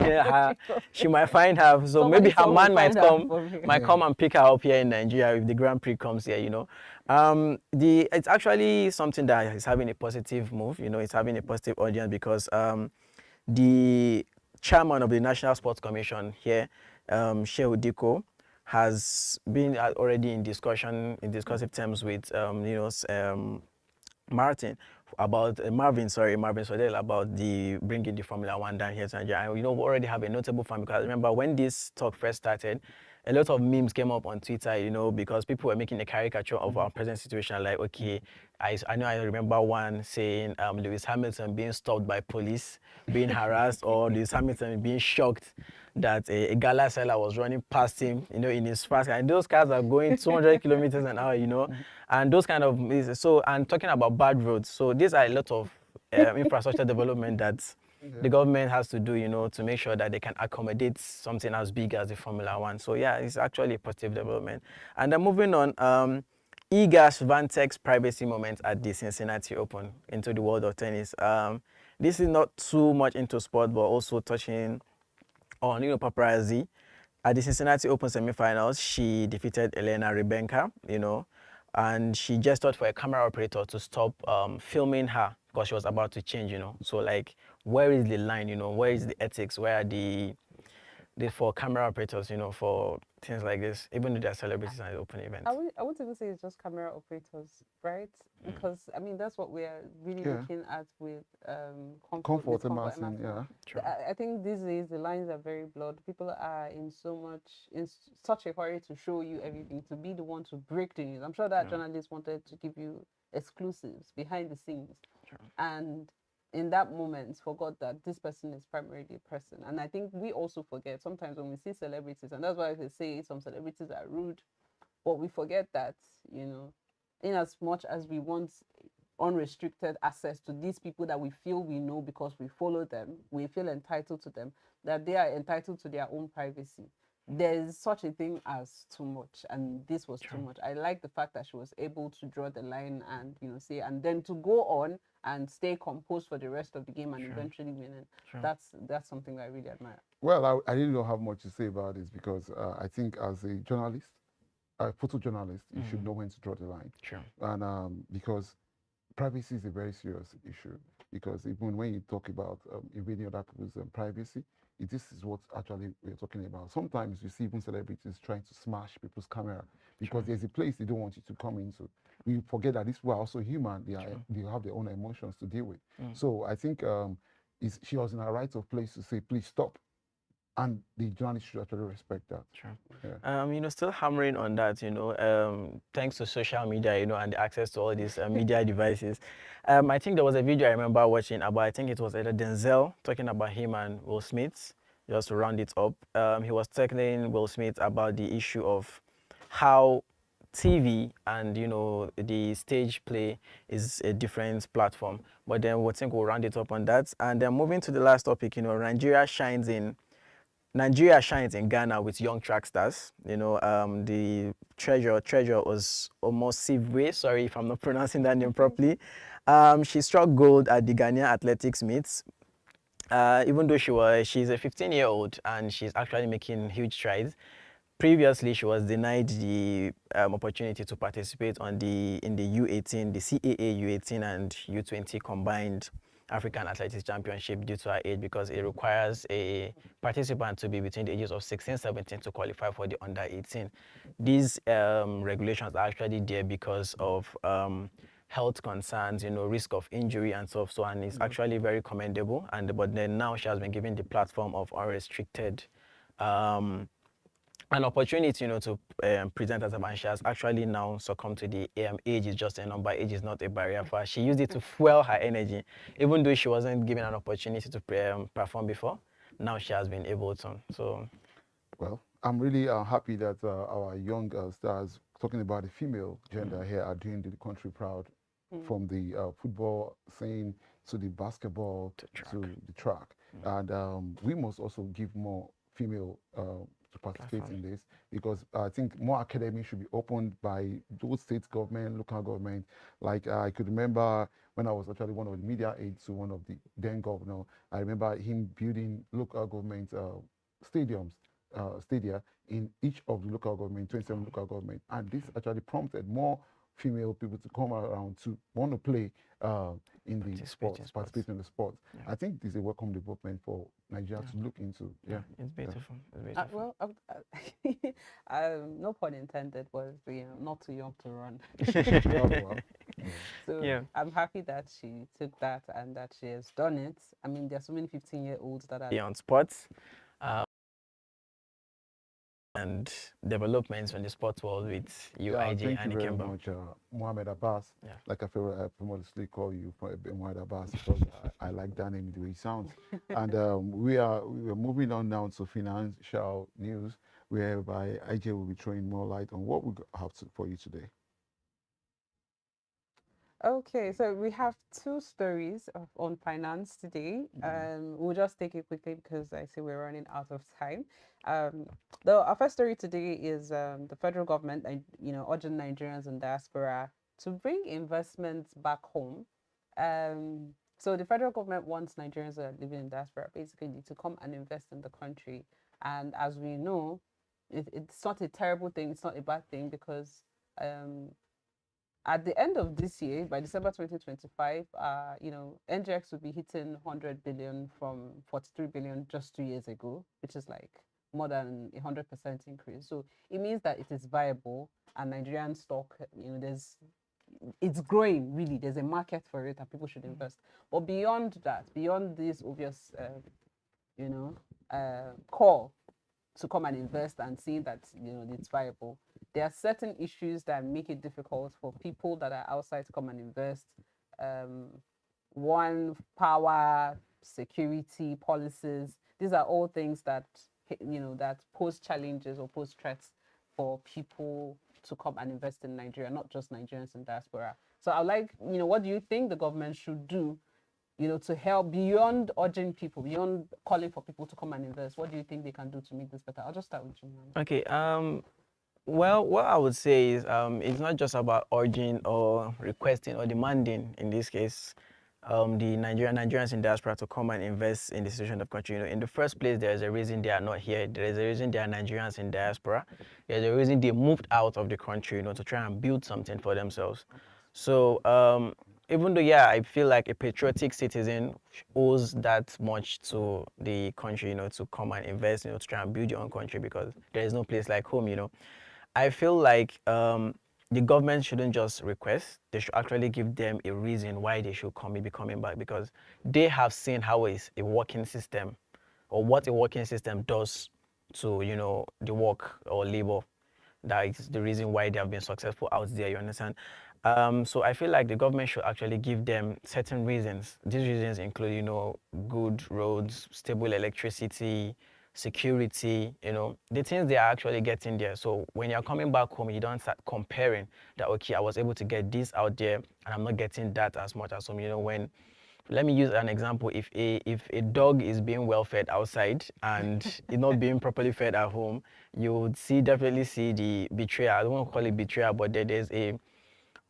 Yeah, she might find her. So maybe her man might come and pick her up here in Nigeria if the Grand Prix comes here, you know. It's actually something that is having a positive move, you know. It's having a positive audience, because the chairman of the National Sports Commission here, Shehu Diko, has been already in discussive terms with Martin, about Marvin Sodell, about the bringing the Formula One down here to Nigeria. And, we already have a notable fan, because I remember when this talk first started, a lot of memes came up on Twitter, because people were making a caricature of our present situation. Like, okay, I remember one saying Lewis Hamilton being stopped by police, being harassed, or Lewis Hamilton being shocked that a gala seller was running past him, in his fast car. And those cars are going 200 kilometers an hour, and those kind of, and talking about bad roads. So these are a lot of infrastructure development that the government has to do, to make sure that they can accommodate something as big as the Formula One. So yeah, it's actually a positive development. And then moving on, Iga Swiatek's privacy moment at the Cincinnati Open into the world of tennis. This is not too much into sport, but also touching on paparazzi. At the Cincinnati Open semifinals, she defeated Elena Rybakina, and she gestured for a camera operator to stop filming her because she was about to change, So like, where is the line, where is the ethics, where are the for camera operators, for things like this, even though they're celebrities at the open event? I wouldn't even say it's just camera operators, right? Because I mean that's what we're really looking at with comfort Emmanson, yeah. Sure. I think these days the lines are very blurred. People are in such a hurry to show you everything, to be the one to break the news. I'm sure that journalists wanted to give you exclusives behind the scenes, and in that moment forgot that this person is primarily a person. And I think we also forget sometimes when we see celebrities, and that's why they say some celebrities are rude, but we forget that, in as much as we want unrestricted access to these people that we feel we know because we follow them, we feel entitled to them, that they are entitled to their own privacy. There's such a thing as too much, and this was too much. I like the fact that she was able to draw the line and say, and then to go on and stay composed for the rest of the game and eventually win it. That's something that I really admire. Well, I really don't have much to say about this because I think as a journalist, a photojournalist, you should know when to draw the line. Sure. And because privacy is a very serious issue, because even when you talk about invading other people's privacy, this is what actually we're talking about. Sometimes you see even celebrities trying to smash people's camera because there's a place they don't want you to come into. We forget that these people are also human. They have their own emotions to deal with. So I think she was in her right of place to say, please stop. And the journalist should actually respect that. Sure. Yeah. Still hammering on that, thanks to social media, and the access to all these media devices. I think there was a video I remember watching about, I think it was either Denzel talking about him and Will Smith, just to round it up. He was telling Will Smith about the issue of how TV and, the stage play is a different platform. But then I think we'll round it up on that. And then moving to the last topic, Nigeria shines in Ghana with young track stars. The treasure was almost Sivwe, sorry if I'm not pronouncing that name properly. She struck gold at the Ghanaian athletics meets. Even though she's a 15-year-old and she's actually making huge strides. Previously, she was denied the opportunity to participate in the U18, the CAA U18 and U20 combined African Athletics Championship due to her age, because it requires a participant to be between the ages of 16, 17 to qualify for the under 18. These regulations are actually there because of health concerns, risk of injury and stuff. So, and it's actually very commendable. But then now she has been given the platform of unrestricted an opportunity, to present herself, and she has actually now succumbed to the age is just a number. Age is not a barrier for her. She used it to fuel her energy, even though she wasn't given an opportunity to perform before. Now she has been able to. So, well, I'm really happy that our young stars, talking about the female gender here, are doing the country proud, from the football scene to the basketball to the track. And we must also give more female to participate in this, because I think more academies should be opened by those state government, local government. Like I could remember when I was actually one of the media aides to one of the then governor, I remember him building local government stadia in each of the local government, 27 local government. And this actually prompted more female people to come around to want to play in the sports, participate in the sports. Yeah. I think this is a welcome development for Nigeria to look into. Yeah, it's beautiful. It's beautiful. No pun intended, but not too young to run. So Yeah. I'm happy that she took that and that she has done it. I mean, there are so many 15-year-olds that are On sports and developments on the sports world with you, Yeah, IJ thank you and very Ikemba. much, Mohammed Abbas. Yeah. Like I feel I famously call you Mohammed Abbas because I like that name the way it sounds. And we are moving on now to financial news, whereby IJ will be throwing more light on what we have for you today. Okay, so we have two stories on finance today. We'll just take it quickly because I see we're running out of time. Um, our first story today is the federal government, urging Nigerians in diaspora to bring investments back home. So the federal government wants Nigerians that are living in diaspora basically to come and invest in the country. And as we know, it's not a terrible thing. It's not a bad thing because um, at the end of this year, by December 2025, NGX will be hitting 100 billion from 43 billion just 2 years ago, which is like more than 100% increase. So it means that it is viable, and Nigerian stock, it's growing really. There's a market for it, and people should invest. But beyond that, beyond this obvious, call to come and invest and seeing that it's viable, there are certain issues that make it difficult for people that are outside to come and invest. One, power, security, policies. These are all things that that pose challenges or pose threats for people to come and invest in Nigeria, not just Nigerians in diaspora. So I like, what do you think the government should do to help beyond urging people, beyond calling for people to come and invest? What do you think they can do to make this better? I'll just start with you, man. Okay. Well, what I would say is it's not just about urging or requesting or demanding, in this case, the Nigerians in diaspora to come and invest in the situation of country. In the first place, there is a reason they are not here. There is a reason they are Nigerians in diaspora. There is a reason they moved out of the country, to try and build something for themselves. So even though, yeah, I feel like a patriotic citizen owes that much to the country, to come and invest, to try and build your own country, because there is no place like home. I feel like the government shouldn't just request. They should actually give them a reason why they should be coming back, because they have seen how is a working system, or what a working system does to the work or labor. That is the reason why they have been successful out there. You understand? So I feel like the government should actually give them certain reasons. These reasons include, good roads, stable electricity, security, the things they are actually getting there. So when you're coming back home, you don't start comparing that, okay, I was able to get this out there and I'm not getting that as much as home. When, let me use an example. If a dog is being well fed outside and is not being properly fed at home, you would definitely see the betrayal. I don't want to call it betrayal, but there's a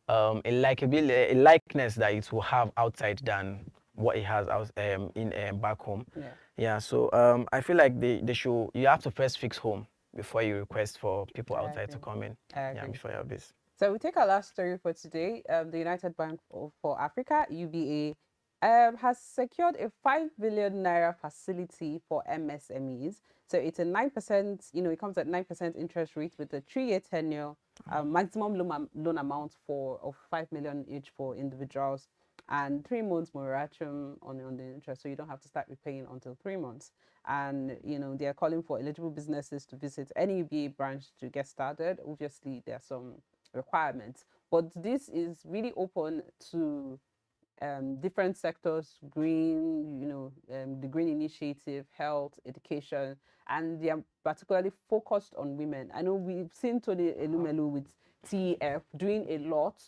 likeness that it will have outside than what it has out in back home. Yeah. Yeah. So I feel like they should. You have to first fix home before you request for people I outside to agree. come in. I Yeah. agree. Before you have this. So we take our last story for today. The United Bank for Africa, UBA, has secured a 5 billion naira facility for MSMEs. So it's a 9%, it comes at 9% interest rate with a 3-year tenure, maximum loan amount of 5 million each for individuals, and 3 months moratorium on the interest. So you don't have to start repaying until 3 months. And, they are calling for eligible businesses to visit any UBA branch to get started. Obviously, there are some requirements, but this is really open to different sectors: green, the green initiative, health, education, and they are particularly focused on women. I know we've seen Tony Elumelu with TEF doing a lot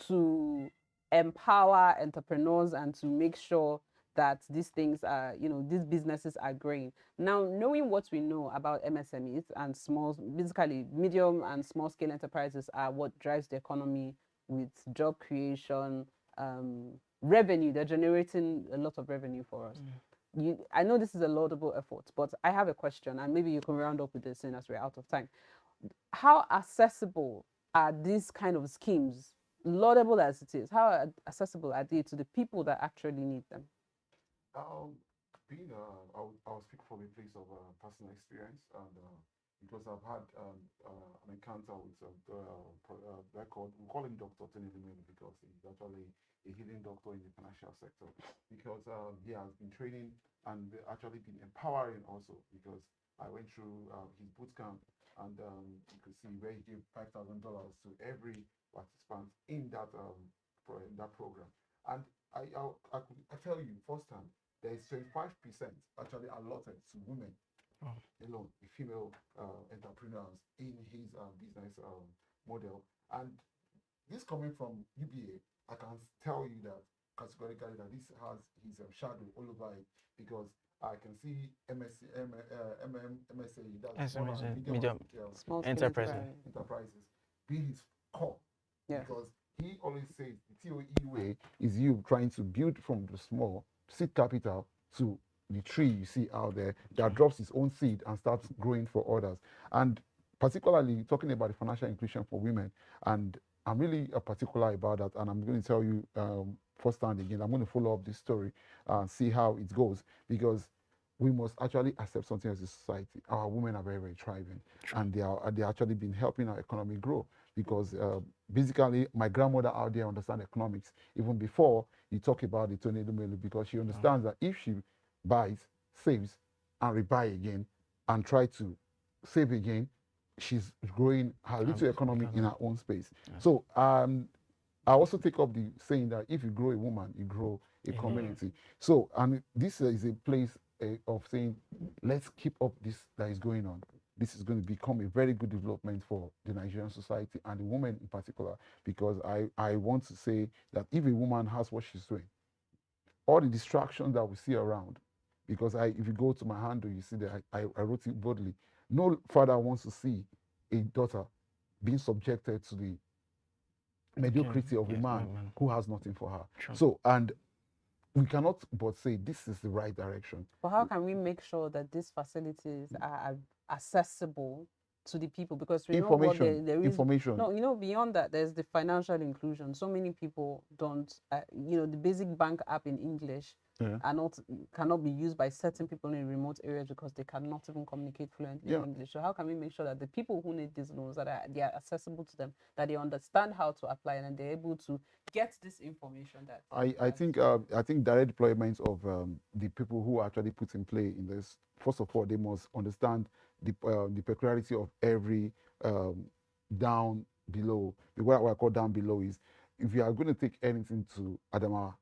to empower entrepreneurs and to make sure that these things are, these businesses are growing. Now, knowing what we know about MSMEs and basically medium and small scale enterprises are what drives the economy with job creation, revenue. They're generating a lot of revenue for us. I know this is a laudable effort, but I have a question, and maybe you can round up with this soon as we're out of time. How accessible are these kind of schemes, laudable as it is? How accessible are they to the people that actually need them? I'll speak from a place of personal experience, and because I've had an encounter with record. We call him Dr. Tony Lumelu because he's actually a hidden doctor in the financial sector because he has been training and actually been empowering also because I went through his boot camp and you could see where he gave $5,000 to every participant in that program. And I tell you firsthand, there is 25% actually allotted to women alone, the female entrepreneurs in his business model. And this coming from UBA, I can tell you that categorically that this has his shadow all over it because I can see MSC, MSA, that's small and medium small enterprises being his core. Yes. Because he always says the TOE way is you trying to build from the small seed capital to the tree you see out there that drops its own seed and starts growing for others. And particularly talking about the financial inclusion for women, and I'm really particular about that, and I'm going to tell you firsthand again. I'm going to follow up this story and see how it goes because we must actually accept something as a society. Our women are very, very thriving, and they actually been helping our economy grow because basically my grandmother out there understands economics even before you talk about the Tony Lumelu because she understands that if she buys, saves, and rebuy again, and try to save again, she's growing her little economy in her own space. So I also take up the saying that if you grow a woman, you grow a community. So, and this is a place of saying, let's keep up this that is going on. This is going to become a very good development for the Nigerian society and the women in particular, because I want to say that if a woman has what she's doing, all the distractions that we see around, because if you go to my handle, you see that I wrote it boldly. No father wants to see a daughter being subjected to the mediocrity of a man who has nothing for her. True. So, and we cannot but say this is the right direction. But how can we make sure that these facilities are accessible to the people? Because we know what there is information. No, you know, beyond that, there's the financial inclusion. So many people don't, you know, the basic bank app in English cannot be used by certain people in remote areas because they cannot even communicate fluently in English. So how can we make sure that the people who need these loans, that they are accessible to them, that they understand how to apply and they're able to get this information? That I think direct deployment of the people who actually put in play in this. First of all, they must understand the peculiarity of every down below. What I call down below is, if you are going to take anything to Adamawa,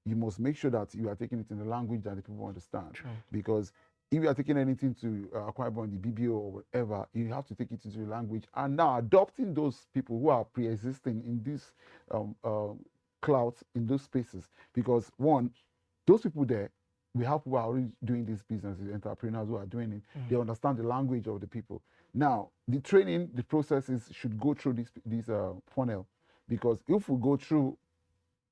you must make sure that you are taking it in the language that the people understand. True. Because if you are taking anything to Akwa Ibom, the BBO or whatever, you have to take it into the language. And now adopting those people who are pre-existing in this clouds, in those spaces. Because one, those people there, we have people who are already doing this business, the entrepreneurs who are doing it. They understand the language of the people. Now, the training, the processes should go through this funnel. Because if we go through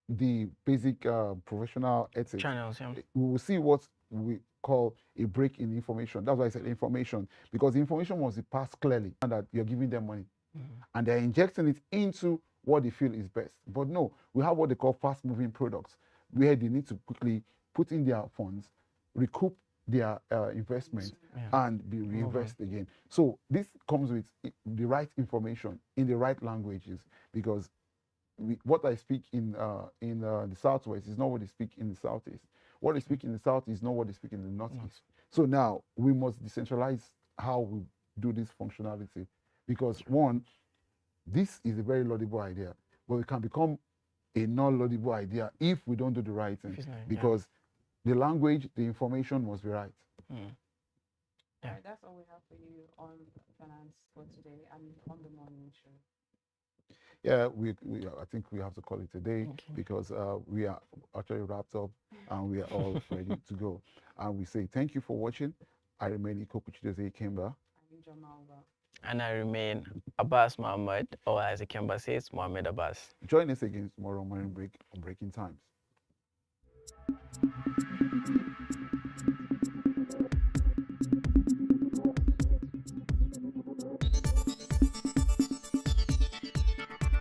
the basic professional ethics channels, we will see what we call a break in information. That's why I said information, because the information must be passed clearly and that you're giving them money and they're injecting it into what they feel is best. But no, we have what they call fast moving products where they need to quickly put in their funds, recoup their investment and be reinvested again. So this comes with the right information in the right languages, because what I speak in the Southwest is not what they speak in the Southeast. What they speak in the South is not what they speak in the Northeast. So now we must decentralize how we do this functionality, because one, this is a very laudable idea, but it can become a non-laudable idea if we don't do the right thing, because the language, the information must be right. All right, that's all we have for you on finance for today and on the morning show. Yeah, I think we have to call it a day because we are actually wrapped up and we are all ready to go. And we say thank you for watching. I remain Ikoku Chideze Ikemba. And I remain Abbas Mohammed, or as Ikemba says, Mohammed Abbas. Join us again tomorrow morning break on Breaking Times.